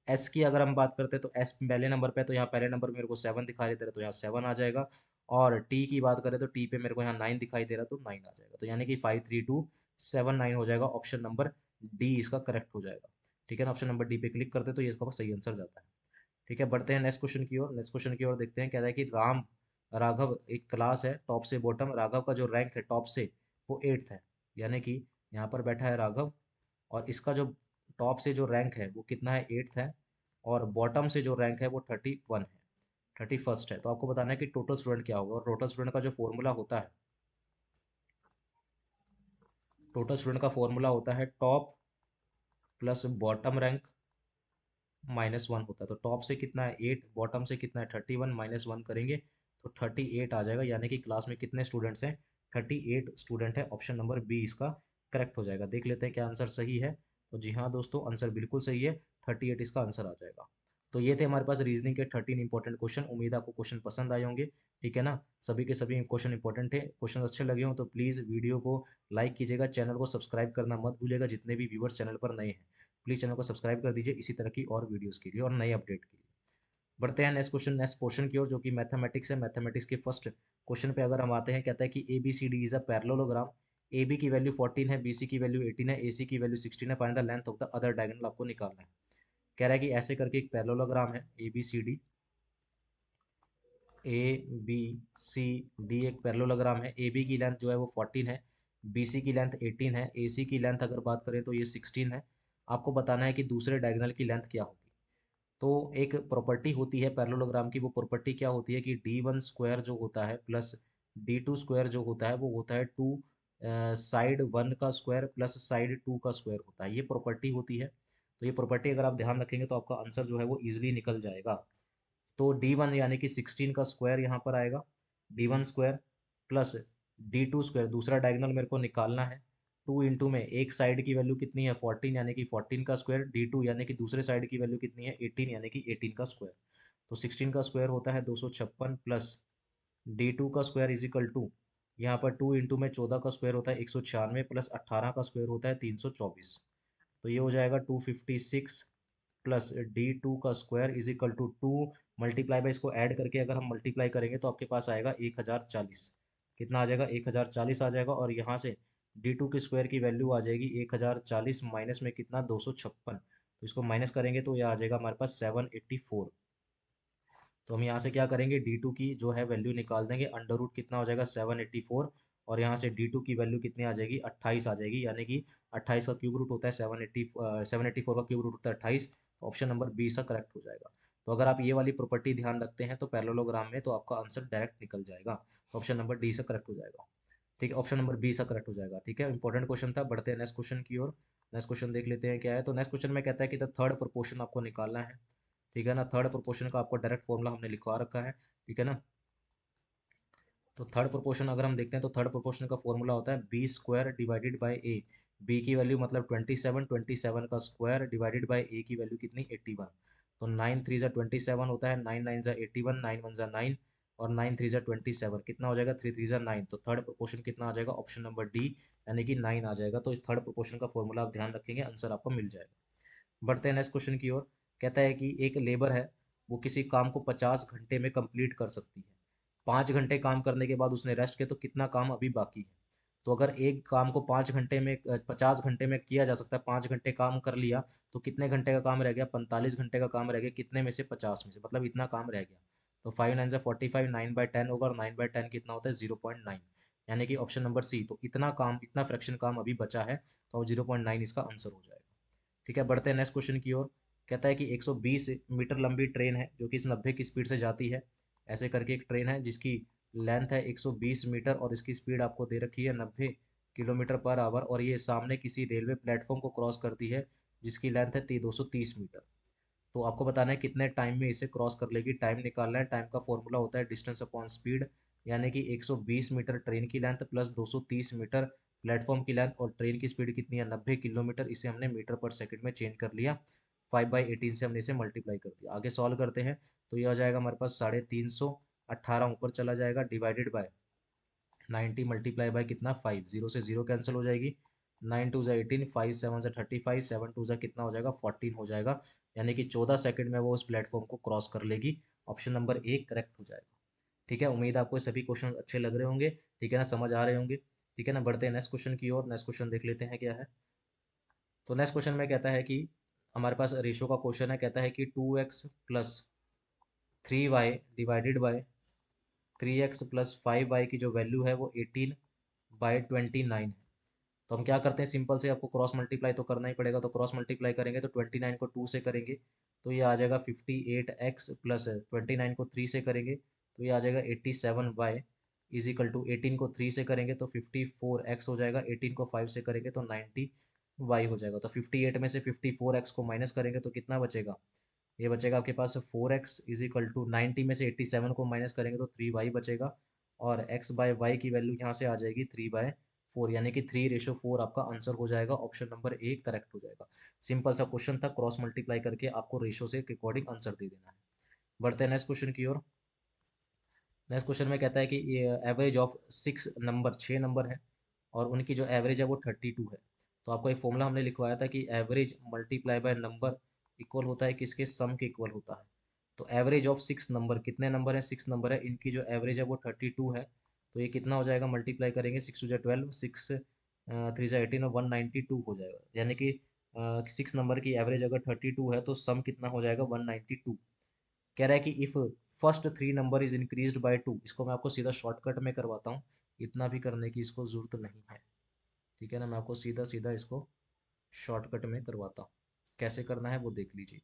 एस की अगर हम बात करते हैं तो एस पहले नंबर पे है, तो यहाँ पहले नंबर मेरे को 7 दिखाई दे रहा है, तो यहाँ 7 आ जाएगा। और टी की बात करें तो टी पे मेरे को यहाँ 9 दिखाई दे रहा है, तो 9 आ जाएगा। तो यानी कि 53279 हो जाएगा। ऑप्शन नंबर डी इसका करेक्ट हो जाएगा। ठीक है ना? ऑप्शन नंबर डी पे क्लिक करते तो ये इसका सही आंसर जाता है। ठीक है, बढ़ते हैं नेक्स्ट क्वेश्चन की ओर। नेक्स्ट क्वेश्चन की ओर देखते हैं, कहता है कि राम राघव एक क्लास है टॉप से बॉटम, राघव का जो रैंक है टॉप से वो 8th है, यानी कि यहाँ पर बैठा है राघव और इसका जो टॉप से जो रैंक है वो कितना है, 8th है, और बॉटम से जो रैंक है वो 31 है, 31st है। तो आपको बताना है कि टोटल स्टूडेंट क्या होगा, और टोटल स्टूडेंट का जो फॉर्मूला होता है, टोटल स्टूडेंट का फॉर्मूला होता है टॉप प्लस बॉटम रैंक -1 होता है। तो टॉप से कितना है 8, बॉटम से कितना है 31, -1 करेंगे तो 38 आ जाएगा, यानी कि क्लास में कितने स्टूडेंट्स हैं, 38 स्टूडेंट है। ऑप्शन नंबर बी इसका करेक्ट हो जाएगा। देख लेते हैं क्या आंसर सही है। तो जी हाँ दोस्तों, आंसर बिल्कुल सही है, 38 इसका आंसर आ जाएगा। तो ये थे हमारे पास रीजनिंग के 13 इंपॉर्टेंट क्वेश्चन। उम्मीद है आपको क्वेश्चन पसंद आए होंगे, ठीक है ना। सभी के सभी क्वेश्चन इंपॉर्टेंट थे। क्वेश्चन अच्छे लगे हो तो प्लीज़ वीडियो को लाइक कीजिएगा, चैनल को सब्सक्राइब करना मत भूलिएगा। जितने भी व्यूवर्स चैनल पर नए हैं प्लीज़ चैनल को सब्सक्राइब कर दीजिए इसी तरह की और वीडियोस के लिए और नए अपडेट के लिए। बढ़ते हैं नेक्स्ट क्वेश्चन, नेक्स्ट पोर्शन की ओर, जो कि मैथमेटिक्स है। मैथमेटिक्स के फर्स्ट क्वेश्चन पे अगर हम आते हैं, कहता है कि A B C D is a parallelogram. A B की वैल्यू 14 है, बी सी की वैल्यू 18 है, ए सी की वैल्यू 16 है, find the length of the other diagonal. आपको निकालना है। कह रहा है कि ऐसे करके एक पैरेललोग्राम है A B C D, A B C D एक पैरेललोग्राम है। ए बी की लेंथ जो है वो 14 है, बी सी की लेंथ 18 है, ए सी की लेंथ अगर बात करें तो ये 16 है। आपको बताना है कि दूसरे डायगोनल की लेंथ क्या होगी। तो एक प्रॉपर्टी होती है पैरेललोग्राम की, वो प्रॉपर्टी क्या होती है कि डी वन स्क्वायर जो होता है प्लस डी टू स्क्वायर जो होता है वो होता है टू साइड वन का स्क्वायर प्लस साइड टू का स्क्वायर होता है, ये प्रॉपर्टी होती है। तो ये प्रॉपर्टी अगर आप ध्यान रखेंगे तो आपका आंसर जो है वो इजीली निकल जाएगा। तो डी वन यानी कि 16 का स्क्वायर यहाँ पर आएगा, D one square plus D two square, दूसरा डायगोनल मेरे को निकालना है। टू इंटू में एक साइड की वैल्यू कितनी है 14, यानी कि 14 का स्क्वायर, डी टू यानी कि दूसरे साइड की वैल्यू कितनी है 18, यानी कि 18 का स्क्वायर। तो 16 का स्क्वायर होता है 256 प्लस डी टू का स्क्वायर इज इक्वल टू, यहाँ पर 2 इंटू में 14 का स्क्वायर होता है 196 प्लस 18 का स्क्वायर होता है 324। तो ये हो जाएगा 256 प्लस डी टू का square is equal to 2 multiply by, इसको ऐड करके अगर हम मल्टीप्लाई करेंगे तो आपके पास आएगा 1040। कितना आ जाएगा 1040 आ जाएगा, और यहाँ से डी टू के स्क्वायर की वैल्यू आ जाएगी 1040 माइनस में कितना 256, तो इसको माइनस करेंगे तो यह आ जाएगा हमारे पास 784। तो हम यहाँ से क्या करेंगे, डी टू की जो है वैल्यू निकाल देंगे, अंडर रूट कितना हो जाएगा 784, और यहाँ से डी टू की वैल्यू कितनी आ जाएगी 28 आ जाएगी, यानी कि 28 का क्यूब रूट होता है 784 का क्यूब रूट होता है 28। ऑप्शन नंबर बी सा करेक्ट हो जाएगा। तो अगर आप ये वाली प्रॉपर्टी ध्यान रखते हैं तो पैरेललोग्राम में तो आपका आंसर डायरेक्ट निकल जाएगा। तो ऑप्शन नंबर डी से करेक्ट हो जाएगा। ठीक है, ऑप्शन नंबर बी सा करेक्ट हो जाएगा। ठीक है, इंपॉर्टेंट क्वेश्चन था। बढ़ते हैं नेक्स्ट क्वेश्चन की ओर। नेक्स्ट क्वेश्चन देख लेते हैं क्या है। तो नेक्स्ट क्वेश्चन में कहता है कि द थर्ड प्रोपोर्शन आपको निकालना है। ठीक है ना, थर्ड प्रोपोर्शन का आपको डायरेक्ट फॉर्मूला हमने लिखवा रखा है। ठीक है ना, तो थर्ड प्रोपोर्शन अगर हम देखते हैं तो थर्ड प्रोपोर्शन का फॉर्मूला होता है B square divided by A. B की वैल्यू मतलब 27, 27 का स्क्वायर डिवाइडेड बाई ए की वैल्यू कितनी 81। तो 9 3 27 होता है, 9 9 81, 9 1 9, और 9 3 27, कितना हो जाएगा 3 3 9। तो थर्ड प्रोपोर्शन कितना आ जाएगा, ऑप्शन नंबर डी यानी कि 9 आ जाएगा। तो इस थर्ड प्रोपोर्शन का फॉर्मूला आप ध्यान रखेंगे, आंसर आपको मिल जाएगा। बढ़ते हैं नेक्स्ट क्वेश्चन की ओर। कहता है कि एक लेबर है, वो किसी काम को 50 घंटे में कंप्लीट कर सकती है। 5 घंटे काम करने के बाद उसने रेस्ट किया, तो कितना काम अभी बाकी है। तो अगर एक काम को 5 घंटे में 50 घंटे में किया जा सकता है, 5 घंटे काम कर लिया, तो कितने घंटे का काम रह गया 45 घंटे का काम रह गया, कितने में से 50 में से, मतलब इतना काम रह गया। तो 5 9 45, 9/10 होगा, और 9/10 कितना होता है 0.9, यानी कि ऑप्शन नंबर सी। तो इतना काम, इतना फ्रैक्शन काम अभी बचा है, तो 0.9 इसका आंसर हो जाएगा। ठीक है, बढ़ते हैं नेक्स्ट क्वेश्चन की ओर। कहता है कि 120 मीटर लंबी ट्रेन है जो कि इस 90 की स्पीड से जाती है। ऐसे करके एक ट्रेन है जिसकी लेंथ है 120 मीटर और इसकी स्पीड आपको दे रखी है 90 किलोमीटर पर आवर, और ये सामने किसी रेलवे प्लेटफॉर्म को क्रॉस करती है जिसकी लेंथ है 230 मीटर। तो आपको बताना है कितने टाइम में इसे क्रॉस कर लेगी। टाइम निकालना है। टाइम का फॉर्मूला होता है डिस्टेंस अपॉन स्पीड, यानी कि 120 मीटर ट्रेन की लेंथ प्लस 230 मीटर प्लेटफॉर्म की लेंथ, और ट्रेन की स्पीड कितनी है 90 किलोमीटर, इसे हमने मीटर पर सेकंड में चेंज कर लिया। 5/18 से हमने इसे मल्टीप्लाई कर दिया। आगे सॉल्व करते हैं तो यह आ जाएगा हमारे पास 350, ऊपर चला जाएगा, डिवाइडेड बाय 90 मल्टीप्लाई बाय कितना 5, जीरो से जीरो कैंसिल हो जाएगी। 9 2 ज़ा 18, 5 7 ज़ा 35, 7 2 ज़ा कितना हो जाएगा 14 हो जाएगा, यानी कि 14 सेकंड में वो उस प्लेटफॉर्म को क्रॉस कर लेगी। ऑप्शन नंबर ए करेक्ट हो जाएगा। ठीक है, उम्मीद है आपको सभी क्वेश्चन अच्छे लग रहे होंगे। ठीक है ना, समझ आ रहे होंगे। ठीक है ना, बढ़ते हैं नेक्स्ट क्वेश्चन की ओर। नेक्स्ट क्वेश्चन देख लेते हैं क्या है। तो नेक्स्ट क्वेश्चन में कहता है कि हमारे पास रेशो का क्वेश्चन है। कहता है कि 2x plus 3y divided by 3x plus 5y की जो वैल्यू है वो 18/29 है। तो हम क्या करते हैं, सिंपल से आपको क्रॉस मल्टीप्लाई तो करना ही पड़ेगा, तो क्रॉस मल्टीप्लाई करेंगे तो 29 को 2 से करेंगे तो ये आ जाएगा 58x प्लस 29 को 3 से करेंगे तो ये आ जाएगा 87y इज इक्वल टू 18 को 3 से करेंगे तो 54x हो जाएगा, 18 को 5 से करेंगे तो 90y हो जाएगा। तो 58 में से 54x को माइनस करेंगे तो कितना बचेगा, ये बचेगा आपके पास 4x इज इक्वल टू 90 में से 87 को माइनस करेंगे तो 3y बचेगा, और x बाय वाई की वैल्यू यहाँ से आ जाएगी 3/4, यानी कि 3:4 आपका आंसर हो जाएगा। ऑप्शन नंबर ए करेक्ट हो जाएगा। सिंपल सा क्वेश्चन था, क्रॉस मल्टीप्लाई करके आपको रेशो से अकॉर्डिंग आंसर दे देना है। बढ़ते हैं नेक्स्ट क्वेश्चन की ओर। नेक्स्ट क्वेश्चन में कहता है कि एवरेज ऑफ 6 नंबर है और उनकी जो एवरेज है वो 32 है। तो आपको एक फॉर्मूला हमने लिखवाया था कि average multiply by number equal होता है किसके, सम के इक्वल होता है। तो एवरेज ऑफ 6 नंबर, कितने नंबर है, 6 नंबर है, इनकी जो एवरेज है वो 32 है। तो ये कितना हो जाएगा, मल्टीप्लाई करेंगे 6 2 12, 6 3 18 और 192 हो जाएगा, यानी कि 6 नंबर की एवरेज अगर 32 है तो सम कितना हो जाएगा 192। कह रहा है कि if first 3 number is increased by 2, इसको मैं आपको सीधा शॉर्टकट में करवाता हूँ, इतना भी करने की इसको जरूरत नहीं है, ठीक है ना। मैं आपको सीधा सीधा इसको शॉर्टकट में करवाता हूँ, कैसे करना है वो देख लीजिए।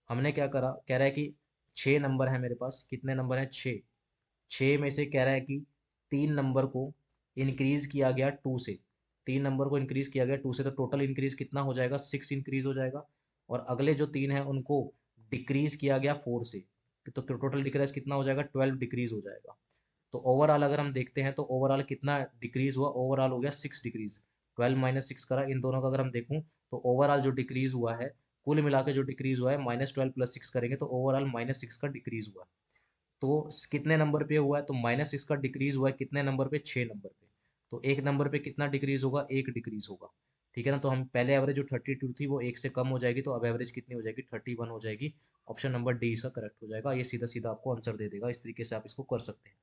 हमने क्या करा, कह रहा है कि 6 नंबर है मेरे पास, कितने नंबर है, 6। 6 में से कह रहा है कि 3 नंबर को इंक्रीज किया गया 2 से, 3 नंबर को इंक्रीज किया गया 2 से, तो टोटल इंक्रीज कितना हो जाएगा, 6 इंक्रीज हो जाएगा। और अगले जो 3 है उनको डिक्रीज किया गया 4 से, तो टोटल डिक्रीज कितना हो जाएगा, 12 डिक्रीज हो जाएगा। तो ओवरऑल अगर हम देखते हैं तो ओवरऑल कितना डिक्रीज हुआ, ओवरऑल हो गया 6 डिक्रीज। 12 - 6 करा, इन दोनों का अगर हम देखूं तो ओवरऑल जो डिक्रीज हुआ है, कुल मिला के जो डिक्रीज हुआ है -12 + 6 करेंगे तो ओवरऑल -6 का डिक्रीज हुआ है। तो कितने नंबर पे हुआ है, तो -6 का डिक्रीज हुआ है कितने नंबर पे, 6 नंबर पे। तो एक नंबर पे कितना डिक्रीज होगा, एक डिक्रीज होगा, ठीक है ना। तो हम पहले एवरेज जो 32 थी वो एक से कम हो जाएगी, तो अब एवरेज कितनी हो जाएगी, 31 हो जाएगी। ऑप्शन नंबर डी इसका करेक्ट हो जाएगा। ये सीधा सीधा आपको आंसर दे देगा, इस तरीके से आप इसको कर सकते हैं।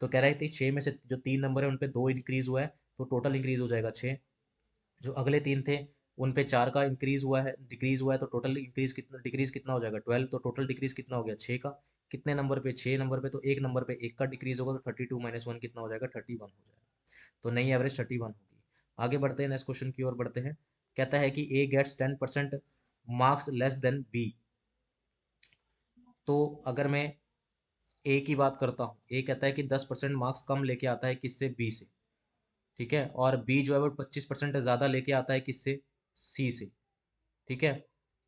तो कह रहे थे 6 में से जो 3 नंबर है उन पे 2 इंक्रीज हुआ है, तो टोटल इंक्रीज हो जाएगा 6। जो अगले 3 थे उन पे 4 का इंक्रीज हुआ है, डिक्रीज हुआ है, तो टोटल इंक्रीज कितना, डिक्रीज कितना हो जाएगा 12, तो टोटल डिक्रीज कितना हो गया 6 का। कितने नंबर पे, 6 नंबर पे, तो एक नंबर पे एक का डिक्रीज होगा, तो 32 - 1 कितना हो जाएगा, 31 हो जाएगा। तो नई एवरेज 31 होगी। आगे बढ़ते हैं, नेक्स्ट क्वेश्चन की ओर बढ़ते हैं। कहता है कि A gets 10% marks less than B. तो अगर मैं ए की बात करता हूँ, ए कहता है कि 10% मार्क्स कम लेके आता है किससे, बी से, ठीक है। और बी जो है वो 25% ज़्यादा लेके आता है किससे, सी से, ठीक है।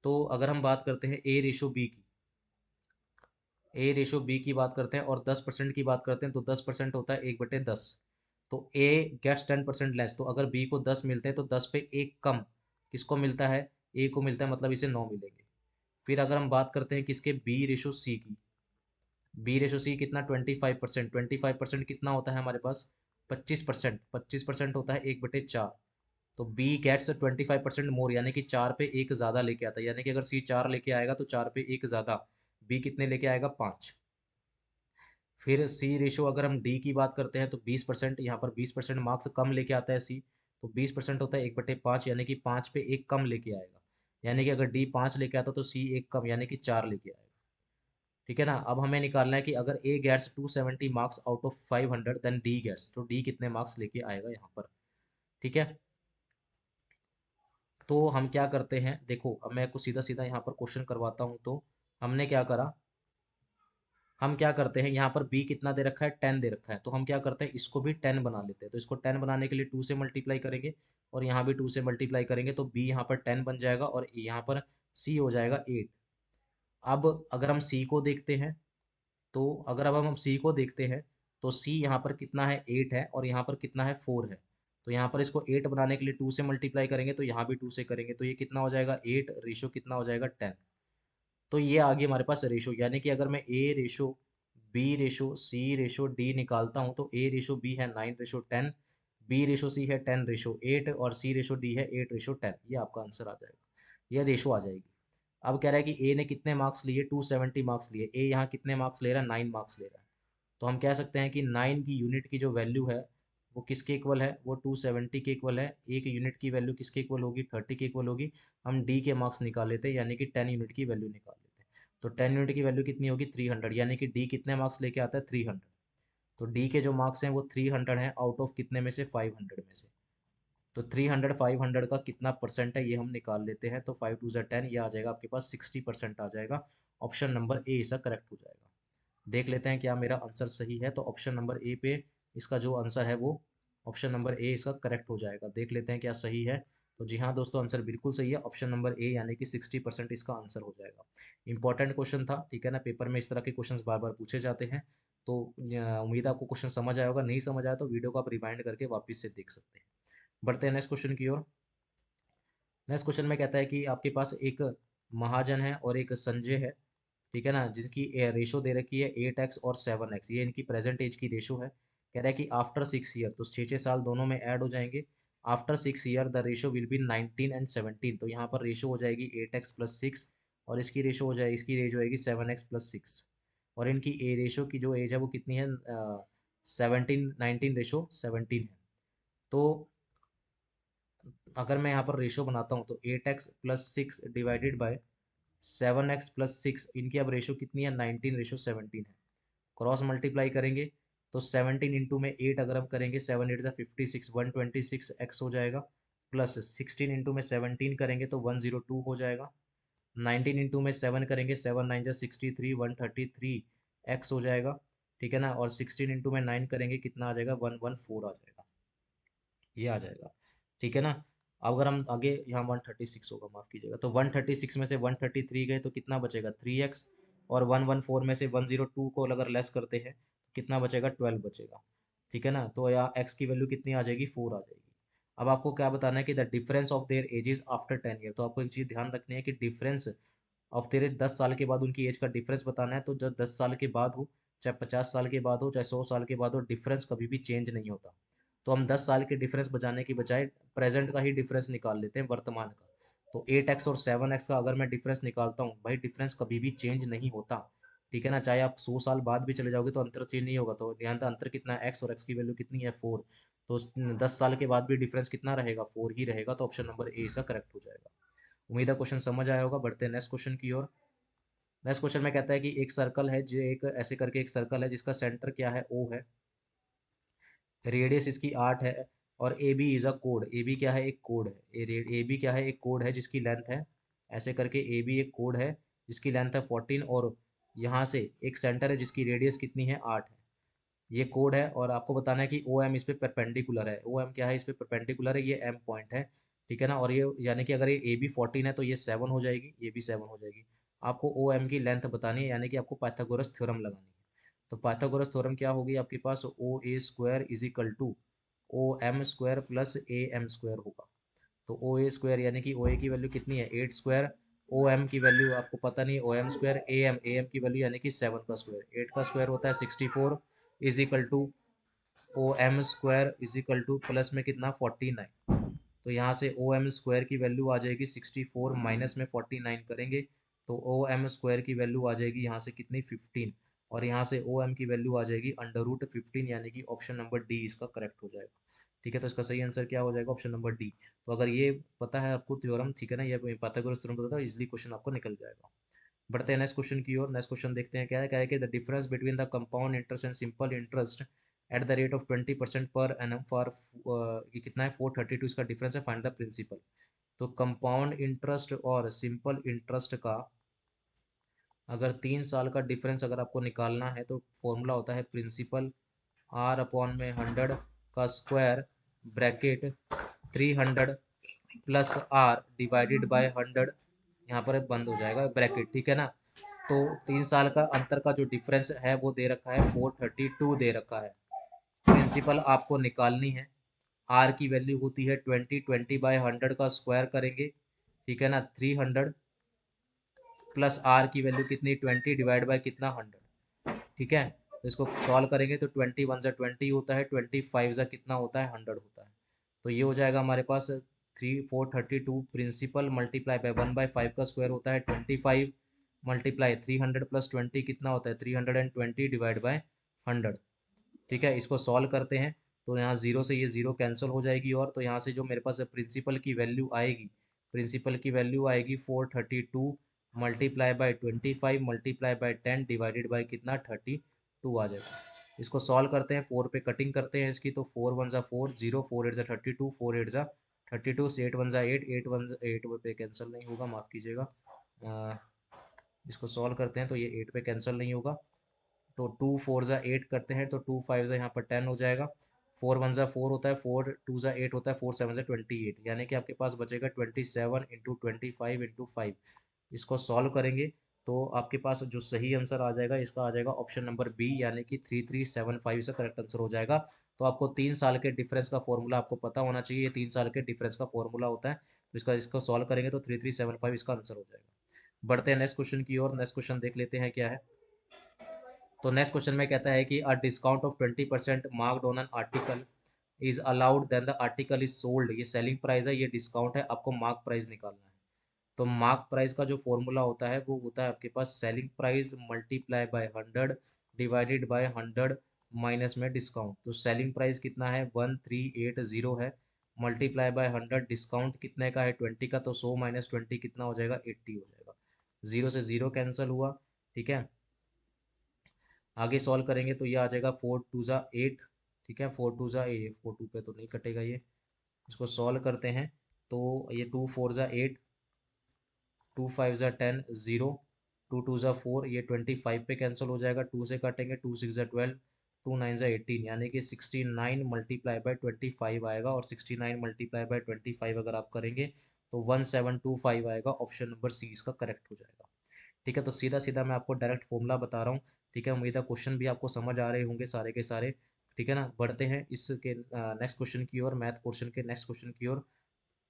तो अगर हम बात करते हैं ए रेशो बी की बात करते हैं और 10% की बात करते हैं, तो 10% होता है 1/10। तो ए गेट्स 10% लेस, तो अगर बी को 10 मिलते हैं तो 10 पे एक कम किसको मिलता है, ए को मिलता है, मतलब इसे 9 मिलेंगे। फिर अगर हम बात करते हैं किसके, बी रेशो सी की, बी रेशो सी कितना, 25%, 25% कितना होता है हमारे पास, 25%, 25% होता है 1/4। तो बी गेट्स 25% मोर, यानी कि 4 पे एक ज़्यादा लेके आता है, यानी कि अगर सी 4 लेके आएगा तो 4 पे एक ज़्यादा, बी कितने लेके आएगा, 5। फिर सी रेशो अगर हम डी की बात करते हैं तो 20%, यहाँ पर 20% मार्क्स कम लेके आता है सी, तो 20% होता है 1/5, यानी कि 5 पे एक कम लेके आएगा। यानी कि अगर डी 5 लेके आता तो सी एक कम, यानी कि 4 लेके आएगा, ठीक है ना। अब हमें निकालना है कि अगर A gets 270 marks out of 500 then D gets, तो डी कितने मार्क्स लेके आएगा यहाँ पर, ठीक है। तो हम क्या करते हैं, देखो अब मैं कुछ सीधा सीधा यहाँ पर क्वेश्चन करवाता हूँ। तो हमने क्या करा, हम क्या करते हैं, यहाँ पर b कितना दे रखा है, 10 दे रखा है, तो हम क्या करते हैं, इसको भी 10 बना लेते हैं। तो इसको 10 बनाने के लिए 2 से मल्टीप्लाई करेंगे और यहाँ भी 2 से मल्टीप्लाई करेंगे, तो b यहाँ पर 10 बन जाएगा और यहाँ पर c हो जाएगा 8। अब अगर हम c को देखते हैं, तो अगर अब हम सी को देखते हैं तो सी यहाँ पर कितना है, 8 है, और यहाँ पर कितना है, 4 है। तो यहाँ पर इसको 8 बनाने के लिए 2 से मल्टीप्लाई करेंगे, तो यहाँ भी 2 से करेंगे, तो ये कितना हो जाएगा, 8 रेशो कितना हो जाएगा, 10। तो ये आ गई हमारे पास रेशो, यानी कि अगर मैं A ratio B ratio C ratio D निकालता हूँ तो A रेशो B है 9/10, B रेशो C है 10/8 और C रेशो D है 8/10। ये आपका आंसर आ जाएगा, ये रेशो आ जाएगी। अब कह रहा है कि ए ने कितने मार्क्स लिए, 270 मार्क्स लिए। ए यहाँ कितने मार्क्स ले रहा है, 9 मार्क्स ले रहा है। तो हम कह सकते हैं कि 9 की यूनिट की जो वैल्यू है वो किसके इक्वल है, वो 270 के इक्वल है। एक यूनिट की वैल्यू किसके इक्वल होगी, 30 के इक्वल होगी। हम डी के मार्क्स निकाल लेते हैं, यानी कि 10 यूनिट की वैल्यू निकाल लेते हैं। तो 10 यूनिट की वैल्यू कितनी होगी 300, यानी कि डी कितने मार्क्स लेके आता है 300। तो डी के जो मार्क्स हैं वो 300 हैं आउट ऑफ कितने में से 500 में से। तो 300 500 का कितना परसेंट है ये हम निकाल लेते हैं। तो 5 टू ज़ा 10, ये आ जाएगा आपके पास 60% आ जाएगा। ऑप्शन नंबर ए इसका करेक्ट हो जाएगा। देख लेते हैं क्या मेरा आंसर सही है। तो ऑप्शन नंबर ए पे इसका जो आंसर है वो ऑप्शन नंबर ए इसका करेक्ट हो जाएगा। देख लेते हैं क्या सही है। तो जी हाँ दोस्तों, आंसर बिल्कुल सही है, ऑप्शन नंबर ए यानी कि 60% इसका आंसर हो जाएगा। इंपॉर्टेंट क्वेश्चन था, ठीक है ना, पेपर में इस तरह के क्वेश्चंस बार बार पूछे जाते हैं। तो उम्मीद है आपको क्वेश्चन समझ आया होगा, नहीं समझ आया तो वीडियो को आप रिवाइंड करके वापस से देख सकते हैं। बढ़ते हैं नेक्स्ट क्वेश्चन की ओर। नेक्स्ट क्वेश्चन में कहता है कि आपके पास एक महाजन है और एक संजय है, ठीक है ना, जिसकी रेशो दे रखी है 8x और 7x, ये इनकी प्रेजेंट एज की रेशो है। कह रहा है कि आफ्टर 6 ईयर, तो 6 6 साल दोनों में ऐड हो जाएंगे। After 6 year the ratio will be 19 and 17, तो यहाँ पर रेशो हो जाएगी 8x+6 और इसकी रेशो हो जाएगी, इसकी रेशो होगी 7x+6। और इनकी ए रेशो की जो एज है वो कितनी है, 19 रेशो 17 है। तो अगर मैं यहाँ पर रेशो बनाता हूँ तो 8x+6 डिवाइडेड बाय 7x+6, इनकी अब रेशो कितनी है 19 रेशो 17 है। क्रॉस मल्टीप्लाई करेंगे तो 17 इंटू में 8 अगर हम करेंगे, 7 8 56, 126x हो जाएगा। प्लस 16 इंटू में 17 करेंगे तो 102 हो जाएगा। 19 इंटू में 7 करेंगे, 7 9 63, 133x हो जाएगा, ठीक है ना। और 16 इंटू में 9 करेंगे, कितना आ जाएगा 114 आ जाएगा, ये आ जाएगा, ठीक है ना। अब अगर हम आगे यहाँ 136 होगा, माफ़ कीजिएगा, तो 136 में से 133 गए तो कितना बचेगा 3x, और 114 में से 102 को अगर लेस करते हैं तो कितना बचेगा 12 बचेगा, ठीक है ना। तो यहाँ x की वैल्यू कितनी आ जाएगी 4 आ जाएगी। अब आपको क्या बताना है कि the difference of their edges after 10 year, तो आपको एक चीज़ ध्यान रखनी है कि डिफरेंस ऑफ तेरे 10 साल के बाद उनकी एज का डिफरेंस बताना है। तो जब 10 साल के बाद हो, चाहे 50 साल के बाद हो, चाहे 100 साल के बाद हो, डिफरेंस कभी भी चेंज नहीं होता। तो हम 10 साल के डिफरेंस बचाने की बजाय प्रेजेंट का ही डिफरेंस निकाल लेते हैं, वर्तमान का। तो 8x और 7x का अगर मैं डिफरेंस निकालता हूँ, भाई डिफरेंस कभी भी चेंज नहीं होता, ठीक है ना। चाहे आप 100 साल बाद भी चले जाओगे तो अंतर चेंज नहीं होगा। तो यहाँ अंतर कितना है, x और x की वैल्यू कितनी है 4। तो 10 साल के बाद भी डिफरेंस कितना रहेगा 4 ही रहेगा। तो ऑप्शन नंबर ए इसका करेक्ट हो जाएगा। उम्मीद है क्वेश्चन समझ आया होगा। बढ़ते हैं नेक्स्ट क्वेश्चन की ओर। नेक्स्ट क्वेश्चन में कहता है कि एक सर्कल है, जो एक ऐसे करके एक सर्कल है जिसका सेंटर क्या है O है, रेडियस इसकी 8 है, और ए बी इज अ कोड। ए बी क्या है, एक कोड है। ए बी क्या है, एक कोड है जिसकी लेंथ है, ऐसे करके ए बी एक कोड है जिसकी लेंथ है 14, और यहाँ से एक सेंटर है जिसकी रेडियस कितनी है 8 है। ये कोड है और आपको बताना है कि ओ एम इस पे परपेंडिकुलर है। ओ एम क्या है, इस पे परपेंडिकुलर है, ये एम पॉइंट है, ठीक है ना। और ये यानी कि अगर ये ए बी 14 है तो ये 7 हो जाएगी, ये भी 7 हो जाएगी। आपको ओ एम की लेंथ बतानी है, यानी कि आपको पाइथागोरस थ्योरम लगानी है। तो पाइथागोरस थ्योरम क्या होगी आपके पास, O A square is equal to O M square plus A M square होगा। तो ओ ए स्क्वायर यानी कि ओ ए की वैल्यू कितनी है 8 स्क्वायर, ओ एम की वैल्यू आपको पता नहीं, O M square A M की वैल्यू यानी कि 7 का स्क्वायर, 8 का स्क्वायर होता है 64, is equal to O M square is equal to plus में कितना 49। तो यहाँ से ओ एम स्क्वायर की वैल्यू आ जाएगी 64, माइनस में 49 करेंगे तो ओ एम स्क्वायर की वैल्यू आ जाएगी यहाँ से कितनी 15, और यहाँ से ओ एम की वैल्यू आ जाएगी √15, यानी कि ऑप्शन नंबर डी इसका करेक्ट हो जाएगा, ठीक है। तो इसका सही आंसर क्या हो जाएगा, ऑप्शन नंबर डी। तो अगर ये पता है आपको थ्योरम, ठीक है ना, ये पाइथागोरस थ्योरम पता था, इजीली क्वेश्चन आपको निकल जाएगा। बढ़ते हैं नेक्स्ट क्वेश्चन की ओर। नेक्स्ट क्वेश्चन देखते हैं क्या है कि the difference between the compound interest and simple interest at the rate of 20% per annum for, ये कितना है 432, इसका डिफरेंस है, फाइंड द प्रिंसिपल। तो कंपाउंड इंटरेस्ट और सिंपल इंटरेस्ट का अगर 3 साल का डिफरेंस अगर आपको निकालना है तो फॉर्मूला होता है प्रिंसिपल R/100 का square bracket 300 plus R divided by 100, यहाँ पर बंद हो जाएगा ब्रैकेट, ठीक है ना। तो 3 साल का अंतर का जो डिफरेंस है वो दे रखा है 432 दे रखा है। प्रिंसिपल आपको निकालनी है, आर की वैल्यू होती है 20, 20/100 का स्क्वायर करेंगे, ठीक है ना, 300 प्लस आर की वैल्यू कितनी 20 डिवाइड बाय कितना 100, ठीक है। तो इसको सॉल्व करेंगे तो 20 1 ज़ा 20 होता है, 25 ज़ा कितना होता है 100 होता है। तो ये हो जाएगा हमारे पास 432 प्रिंसिपल मल्टीप्लाई बाय 1/5 का स्क्वायर होता है 25, मल्टीप्लाई 300 प्लस 20 कितना होता है 320 डिवाइड बाय 100, ठीक है। इसको सॉल्व करते हैं तो यहाँ जीरो से ये जीरो कैंसिल हो जाएगी, और तो यहाँ से जो मेरे पास प्रिंसिपल की वैल्यू आएगी, प्रिंसिपल की वैल्यू आएगी 432 multiply by 25 multiply by 10 divided by कितना 32 आ जाएगा। इसको सॉल्व करते हैं, 4 पे कटिंग करते हैं इसकी, तो 4 वन ज़ा 4 0 4 8 ज़ा 32 4 8 ज़ा 32 से 8 वन ज़ा 8 8 वन 8 पे कैंसिल नहीं होगा, माफ़ कीजिएगा। इसको सॉल्व करते हैं तो ये 8 पे कैंसिल नहीं होगा। तो 2 4 ज़ा 8 करते हैं तो 2 5 ज़ा यहाँ पर 10 हो जाएगा। 4 वन ज़ा 4 होता है, 4 2 ज़ा 8 होता है, 4 7 ज़ा 28, यानी कि आपके पास बचेगा 27 इंटू 25 इंटू 5। इसको सॉल्व करेंगे तो आपके पास जो सही आंसर आ जाएगा इसका आ जाएगा ऑप्शन नंबर बी, यानी कि 3375 इसका करेक्ट आंसर हो जाएगा। तो आपको 3 साल के डिफरेंस का फॉर्मूला आपको पता होना चाहिए, ये 3 साल के डिफरेंस का फॉर्मूला होता है। तो इसको सॉल्व करेंगे तो 3375 इसका आंसर हो जाएगा। बढ़ते हैं नेक्स्ट क्वेश्चन की ओर। नेक्स्ट क्वेश्चन देख लेते हैं क्या है। तो नेक्स्ट क्वेश्चन में कहता है कि a discount of 20% marked on an article is allowed then the article is sold. ये सेलिंग प्राइस है, ये डिस्काउंट है, आपको मार्क प्राइस निकालना है। तो मार्क प्राइस का जो फॉर्मूला होता है वो होता है आपके पास selling price multiply by 100 divided by 100 minus में डिस्काउंट। तो सेलिंग प्राइस कितना है 1380 है, मल्टीप्लाई बाय 100 डिस्काउंट कितने का है 20 का, तो 100 माइनस 20 कितना हो जाएगा 80 हो जाएगा। जीरो से जीरो कैंसिल हुआ, ठीक है। आगे सॉल्व करेंगे तो ये आ जाएगा 4 टू ज़ा 8, ठीक है। 4 टू ज़ा 8, 4 टू पे तो नहीं कटेगा ये। इसको सॉल्व करते हैं तो ये 2 4 ज़ा 8, 2 5 ज़ा 10 0, 2 2 ज़ा 4, ये 25 पे कैंसिल हो जाएगा, 2 से काटेंगे, 2 6 ज़ा 12, 2 9 ज़ा 18, यानी कि 69 मल्टीप्लाई बाय 25 आएगा। और 69 मल्टीप्लाई बाय 25 अगर आप करेंगे तो 1725 आएगा। ऑप्शन नंबर सी इसका करेक्ट हो जाएगा। ठीक है, तो सीधा सीधा मैं आपको डायरेक्ट फॉर्मूला बता रहा हूँ। ठीक है, उम्मीद है क्वेश्चन भी आपको समझ आ रहे होंगे सारे के सारे। ठीक है ना, बढ़ते हैं इसके नेक्स्ट क्वेश्चन की ओर, मैथ पोर्शन के नेक्स्ट क्वेश्चन की ओर।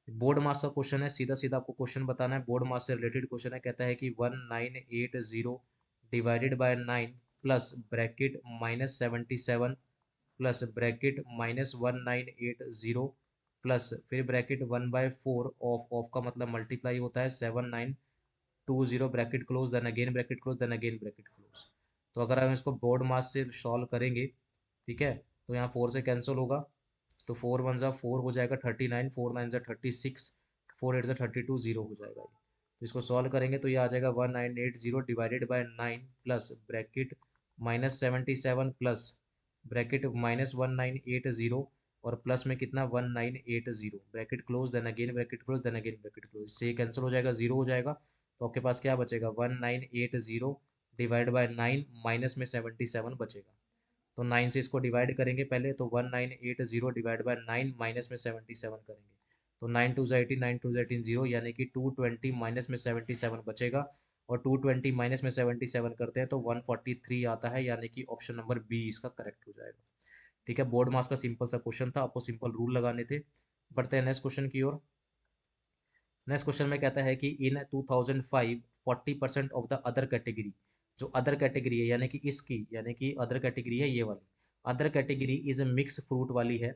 बोर्ड मास का क्वेश्चन है, सीधा सीधा आपको क्वेश्चन बताना है, बोर्ड मास से रिलेटेड क्वेश्चन है। कहता है कि 1980 divided by 9 plus bracket -77 plus bracket -1980 plus फिर ब्रैकेट 1/4 ऑफ का मतलब मल्टीप्लाई होता है 7920 bracket close, then again bracket close, then again bracket close. तो अगर हम इसको बोर्ड मास से सॉल्व करेंगे, ठीक है, तो यहाँ 4 से कैंसिल होगा, तो 4 वन ज़ा 4 हो जाएगा 39, 4 नाइन ज़ा 36, 4 एट ज़ा 32, जीरो हो जाएगा ये। तो इसको सॉल्व करेंगे तो ये आ जाएगा 1980 divided by 9 plus bracket -77 plus bracket -1980 और प्लस में कितना 1980 bracket close, then again bracket close, then again bracket close. इससे ये कैंसिल हो जाएगा, जीरो हो जाएगा। तो आपके पास क्या बचेगा 1980 डिवाइड बाय 9 माइनस में 77 बचेगा। तो 9 से इसको डिवाइड करेंगे पहले, तो 1980 डिवाइड बाय 9 माइनस में 77 करेंगे, तो 9 टू ज़ा 18, 9 टू ज़ा 18 जीरो, यानी कि 220 माइनस में 77 बचेगा। और 220 माइनस में 77 करते हैं तो 143 आता है, यानी कि ऑप्शन नंबर बी इसका करेक्ट हो जाएगा। ठीक है, बोर्ड मास का सिंपल सा क्वेश्चन था, आपको सिंपल रूल लगाने थे। बढ़ते हैं नेक्स्ट क्वेश्चन की ओर। नेक्स्ट क्वेश्चन में कहता है कि इन 2005 40% ऑफ द अदर कैटेगरी, जो अदर कैटेगरी है यानी कि इसकी, यानी कि अदर कैटेगरी है ये वाली, other category is mix fruit वाली है।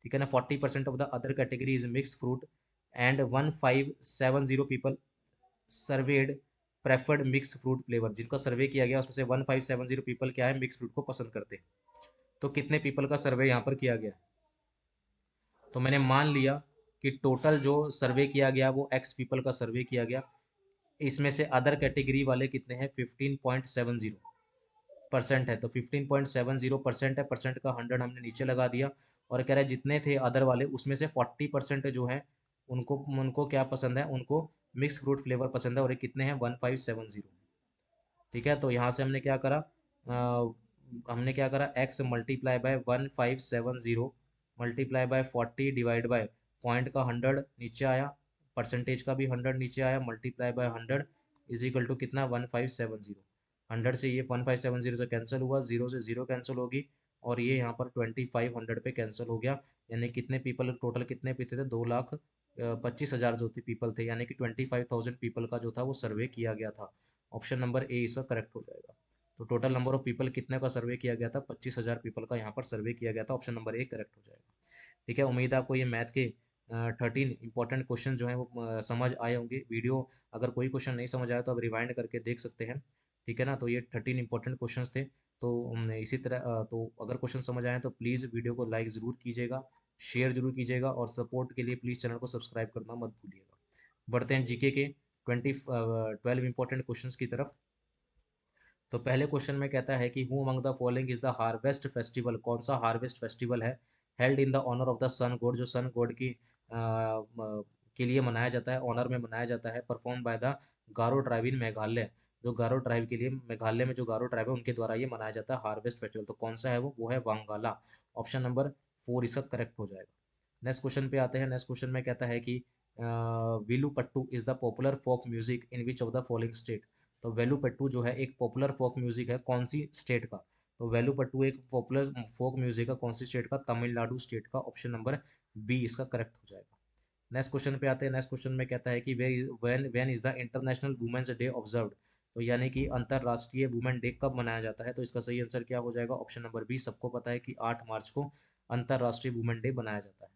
ठीक है ना, 40% of the other category is mix fruit and 1570 people served preferred mix fruit flavour. जिनका सर्वे किया गया उसमें से 1570 पीपल क्या है मिक्स फ्रूट को पसंद करते हैं। तो कितने पीपल का सर्वे यहाँ पर किया गया। तो मैंने मान लिया कि टोटल जो सर्वे किया गया वो एक्स पीपल का सर्वे किया गया, इसमें से अदर कैटेगरी वाले कितने हैं 15.70% है। तो 15.70% है, परसेंट का 100 हमने नीचे लगा दिया। और कह रहा है जितने थे अदर वाले उसमें से 40% जो है उनको उनको क्या पसंद है, उनको मिक्स फ्रूट फ्लेवर पसंद है, और ये कितने हैं 1570। ठीक है, तो यहाँ से हमने क्या करा x multiply by 1570 multiply by 40 divide by point का 100 नीचे आया, परसेंटेज का भी 100 नीचे आया, multiply by 100 is equal to कितना 1570। 100 से ये 1570 से कैंसिल हुआ, जीरो से जीरो कैंसिल होगी, और ये यहाँ पर 2500 पे कैंसिल हो गया। यानी कितने पीपल टोटल कितने पीते थे 2,25,000 जो पीपल थे, यानी कि 25,000 पीपल का जो था वो सर्वे किया गया था। ऑप्शन नंबर ए इसका करेक्ट हो जाएगा। तो टोटल नंबर ऑफ पीपल कितने का सर्वे किया गया था 25,000 पीपल का यहाँ पर सर्वे किया गया था। ऑप्शन नंबर ए करेक्ट हो जाएगा। ठीक है, उम्मीद है आपको ये मैथ के 13 इंपॉर्टेंट क्वेश्चन जो हैं वो समझ आए होंगे। वीडियो अगर कोई क्वेश्चन नहीं समझ आया तो आप रिवाइंड करके देख सकते हैं। ठीक है ना, तो ये 13 इंपॉर्टेंट क्वेश्चन थे। तो इसी तरह तो अगर क्वेश्चन समझ आए तो प्लीज़ वीडियो को लाइक ज़रूर कीजिएगा, शेयर जरूर कीजिएगा, और सपोर्ट के लिए प्लीज़ चैनल को सब्सक्राइब करना मत भूलिएगा। बढ़ते हैं जीके के 12 इंपॉर्टेंट क्वेश्चंस की तरफ। तो पहले क्वेश्चन में कहता है कि who among the following is the harvest festival, कौन सा हार्वेस्ट फेस्टिवल है held in the honour of the sun god, जो सन गॉड की के लिए मनाया जाता है, ऑनर में मनाया जाता है, perform by the Garo tribe in Meghalaya, जो गारो ट्राइब के लिए मेघालय में जो गारो ट्राइब है उनके द्वारा ये मनाया जाता है हार्वेस्ट फेस्टिवल। तो कौन सा है वो है वांगाला। ऑप्शन नंबर 4 इसका करेक्ट हो जाएगा। नेक्स्ट क्वेश्चन पे आते हैं। नेक्स्ट क्वेश्चन में कहता है कि Villupattu is the popular folk music in which of the following state. तो वेलुपट्टू जो है एक पॉपुलर फोक म्यूजिक है कौन सी स्टेट का। तो वेलुपट्टू एक पॉपुलर फोक म्यूजिक है कौन सी स्टेट का, तमिलनाडु स्टेट का। ऑप्शन नंबर बी इसका करेक्ट हो जाएगा। नेक्स्ट क्वेश्चन पे आते हैं। नेक्स्ट क्वेश्चन में कहता है कि when is the international women's day observed. तो यानी कि अंतरराष्ट्रीय वुमेन डे कब मनाया जाता है। तो इसका सही आंसर क्या हो जाएगा, ऑप्शन नंबर बी। सबको पता है कि 8 मार्च को अंतरराष्ट्रीय वुमेन डे मनाया जाता है।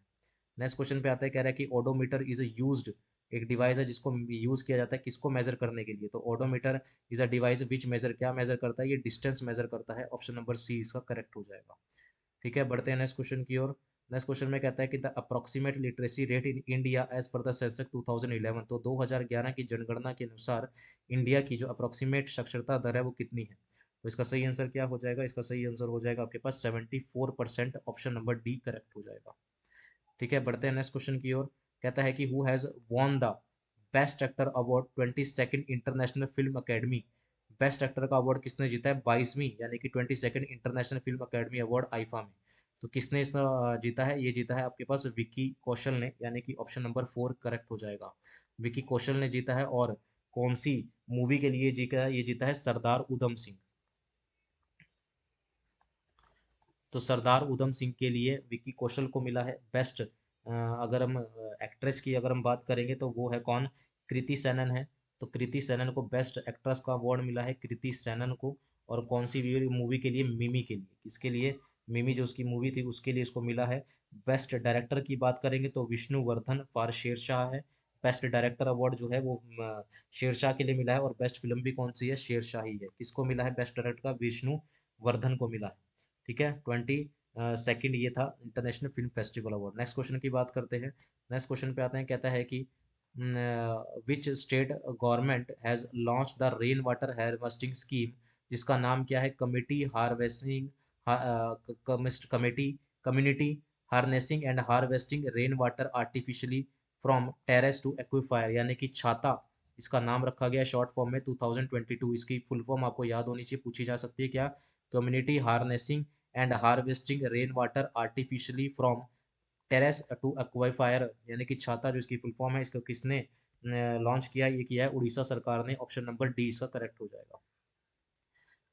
नेक्स्ट क्वेश्चन पे आता है, कह रहा है कि ओडोमीटर इज यूज्ड, एक डिवाइस है जिसको यूज किया जाता है किसको मेजर करने के लिए। तो odometer is a device which measure, क्या मेजर करता है, ये डिस्टेंस मेजर करता है। ऑप्शन नंबर सी इसका करेक्ट हो जाएगा। ठीक है, बढ़ते हैं नेक्स्ट क्वेश्चन की ओर। नेक्स्ट क्वेश्चन में कहता है कि the approximate literacy rate in India as per the census 2011। तो 2011 की जनगणना के अनुसार इंडिया की जो अप्रोक्सीमेट साक्षरता दर है वो कितनी है। तो इसका सही आंसर क्या हो जाएगा, इसका सही आंसर हो जाएगा आपके पास 74%। ऑप्शन नंबर डी करेक्ट हो जाएगा। ठीक है, बढ़ते हैं नेक्स्ट क्वेश्चन की ओर। कहता है कि who has won the best actor award 22nd international film academy. Best actor का अवार्ड किसने जीता है 22वीं यानी कि 22nd international film academy award IIFA में। तो किसने इस जीता है, ये जीता है आपके पास विक्की कौशल ने, यानी कि ऑप्शन नंबर 4 करेक्ट हो जाएगा। विक्की कौशल ने जीता है। और कौन सी मूवी के लिए जीता है, ये जीता है सरदार उधम सिंह। तो सरदार उधम सिंह के लिए विक्की कौशल को मिला है बेस्ट। अगर हम एक्ट्रेस की अगर हम बात करेंगे तो वो है कौन, कृति सेनन है। तो कृति सेनन को बेस्ट एक्ट्रेस का अवार्ड मिला है, कृति सेनन को। और कौन सी मूवी के लिए, मिमी के लिए, किसके लिए, मिमी जो उसकी मूवी थी उसके लिए इसको मिला है। बेस्ट डायरेक्टर की बात करेंगे तो विष्णुवर्धन फॉर शेरशाह है। बेस्ट डायरेक्टर अवार्ड जो है वो शेरशाह के लिए मिला है। और बेस्ट फिल्म भी कौन सी है, शेरशाह ही है। किसको मिला है बेस्ट डायरेक्टर का, विष्णुवर्धन को मिला है। ठीक है, 22nd ये था international film festival award. Next question की बात करते हैं। नेक्स्ट क्वेश्चन पे आते हैं, कहता है कि which state government has launch the rain water harvesting scheme, जिसका नाम क्या है, committee harvesting committee community harnessing and harvesting rain water artificially from terrace to aquifer, यानी कि छाता इसका नाम रखा गया शॉर्ट फॉर्म में 2022। इसकी फुल फॉर्म आपको याद होनी चाहिए, पूछी जा सकती है क्या, community harnessing and harvesting rain water artificially from terrace to aquifer, यानी कि छाता जो इसकी फुल फॉर्म है, इसको किसने लॉन्च किया, ये किया है उड़ीसा सरकार ने। ऑप्शन नंबर डी इसका करेक्ट हो जाएगा।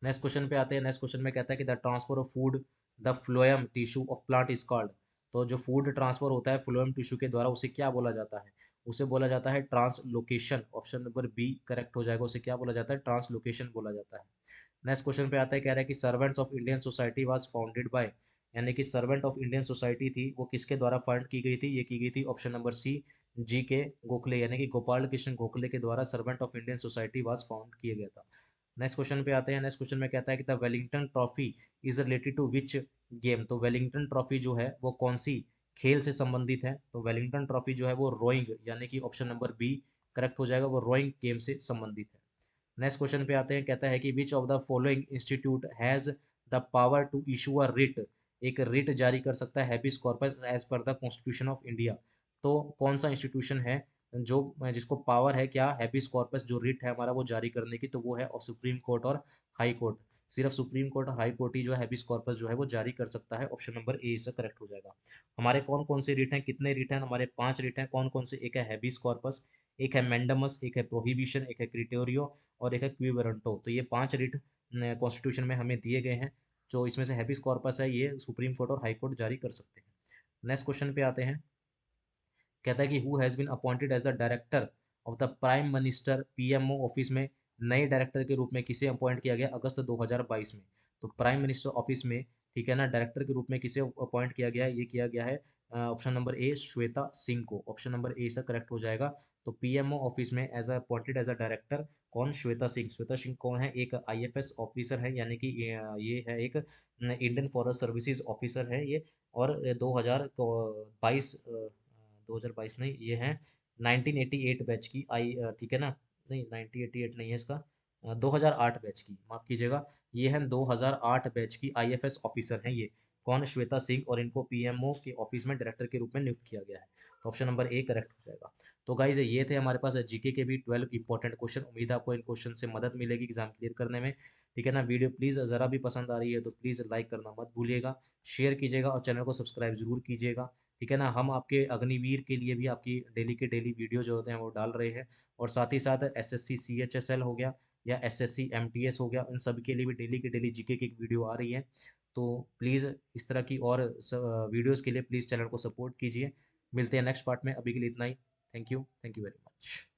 नेक्स्ट क्वेश्चन पे आते हैं। नेक्स्ट क्वेश्चन में कहता है कि the transfer of food the phloem tissue of plant is called. तो जो फूड ट्रांसफर होता है फ्लोएम टिश्यू के द्वारा उसे क्या बोला जाता है, उसे बोला जाता है translocation. Option number B correct हो जाएगा, उसे क्या बोला जाता है, ट्रांसलोकेशन बोला जाता है। नेक्स्ट क्वेश्चन पे आता है, कह रहा है कि servants of Indian society was founded by, यानी कि सर्वेंट ऑफ इंडियन सोसाइटी थी वो किसके द्वारा फाउंड की गई थी, ये की गई थी ऑप्शन नंबर सी, जी के गोखले, यानी कि गोपाल कृष्ण गोखले के द्वारा servant of Indian society was found किया गया था। नेक्स्ट क्वेश्चन पे आते हैं। नेक्स्ट क्वेश्चन में कहता है कि the Wellington trophy is related to which game. तो वेलिंगटन ट्रॉफी जो है वो कौन सी खेल से संबंधित है। तो वेलिंगटन ट्रॉफी जो है वो रोइंग, यानी कि ऑप्शन नंबर बी करेक्ट हो जाएगा, वो रोइंग गेम से संबंधित है। नेक्स्ट क्वेश्चन पे आते हैं, कहता है कि which of the following institute has the power to issue a writ, एक रिट जारी कर सकता है habeas corpus as per the constitution of India. तो कौन सा इंस्टीट्यूशन है जो जिसको पावर है क्या, हैबिस कॉर्पस जो रिट है हमारा वो जारी करने की, तो वो है सुप्रीम कोर्ट और हाई कोर्ट। सिर्फ सुप्रीम कोर्ट और हाई कोर्ट ही जो है हैबिस कॉर्पस जो है वो जारी कर सकता है। ऑप्शन नंबर ए इसका करेक्ट हो जाएगा। हमारे कौन कौन से रिट हैं, कितने रिट हैं, हमारे 5 रिट हैं। कौन कौन से, एक है हैबिस कॉर्पस, एक है मैंडमस, एक है प्रोहिबिशन, एक है क्रिटोरियो और एक है क्विवरंटो। तो ये 5 रिट कॉन्स्टिट्यूशन में हमें दिए गए हैं। जो इसमें से हैबिस कॉर्पस है ये सुप्रीम कोर्ट और हाई कोर्ट जारी कर सकते हैं। नेक्स्ट क्वेश्चन पे आते हैं। कहता है कि who has been appointed as the director of the prime minister PMO office में, नए डायरेक्टर के रूप में किसे अपॉइंट किया गया अगस्त 2022 में। तो प्राइम मिनिस्टर ऑफिस में, ठीक है ना, डायरेक्टर के रूप में किसे अपॉइंट किया गया है, ये किया गया है option number A Shweta Singh को। ऑप्शन नंबर ए इसका करेक्ट हो जाएगा। तो पीएमओ ऑफिस में as appointed as a director कौन, श्वेता सिंह। श्वेता सिंह कौन है, एक आईएफएस ऑफिसर है, यानी कि ये है एक इंडियन फॉरेस्ट सर्विसेज ऑफिसर है ये। और 2022 2022 नहीं, ये है 1988 बैच की आई, ठीक है ना, नहीं 1988 नहीं है इसका, 2008 बैच की, माफ कीजिएगा। ये है 2008 बैच की आईएफएस ऑफिसर हैं ये। कौन? श्वेता सिंह, और इनको पीएमओ के ऑफिस में डायरेक्टर के रूप में नियुक्त किया गया है। तो ऑप्शन नंबर ए करेक्ट हो जाएगा। तो गाइज ये थे हमारे पास जीके के भी 12 इंपॉर्टेंट क्वेश्चन। उम्मीद है आपको इन क्वेश्चन से मदद मिलेगी एग्जाम क्लियर करने में। ठीक है ना? वीडियो प्लीज़ ज़रा भी पसंद आ रही है तो प्लीज़ लाइक करना मत भूलिएगा, शेयर कीजिएगा और चैनल को सब्सक्राइब जरूर कीजिएगा। ठीक है ना? हम आपके अग्निवीर के लिए भी आपकी डेली के डेली वीडियो जो होते हैं वो डाल रहे हैं, और साथ ही साथ एसएससी सीएचएसएल हो गया या एसएससी एमटीएस हो गया, इन सभी के लिए भी डेली की डेली जीके की एक वीडियो आ रही है। तो प्लीज़ इस तरह की और वीडियोस के लिए प्लीज़ चैनल को सपोर्ट कीजिए। मिलते हैं नेक्स्ट पार्ट में, अभी के लिए इतना ही। Thank you very much.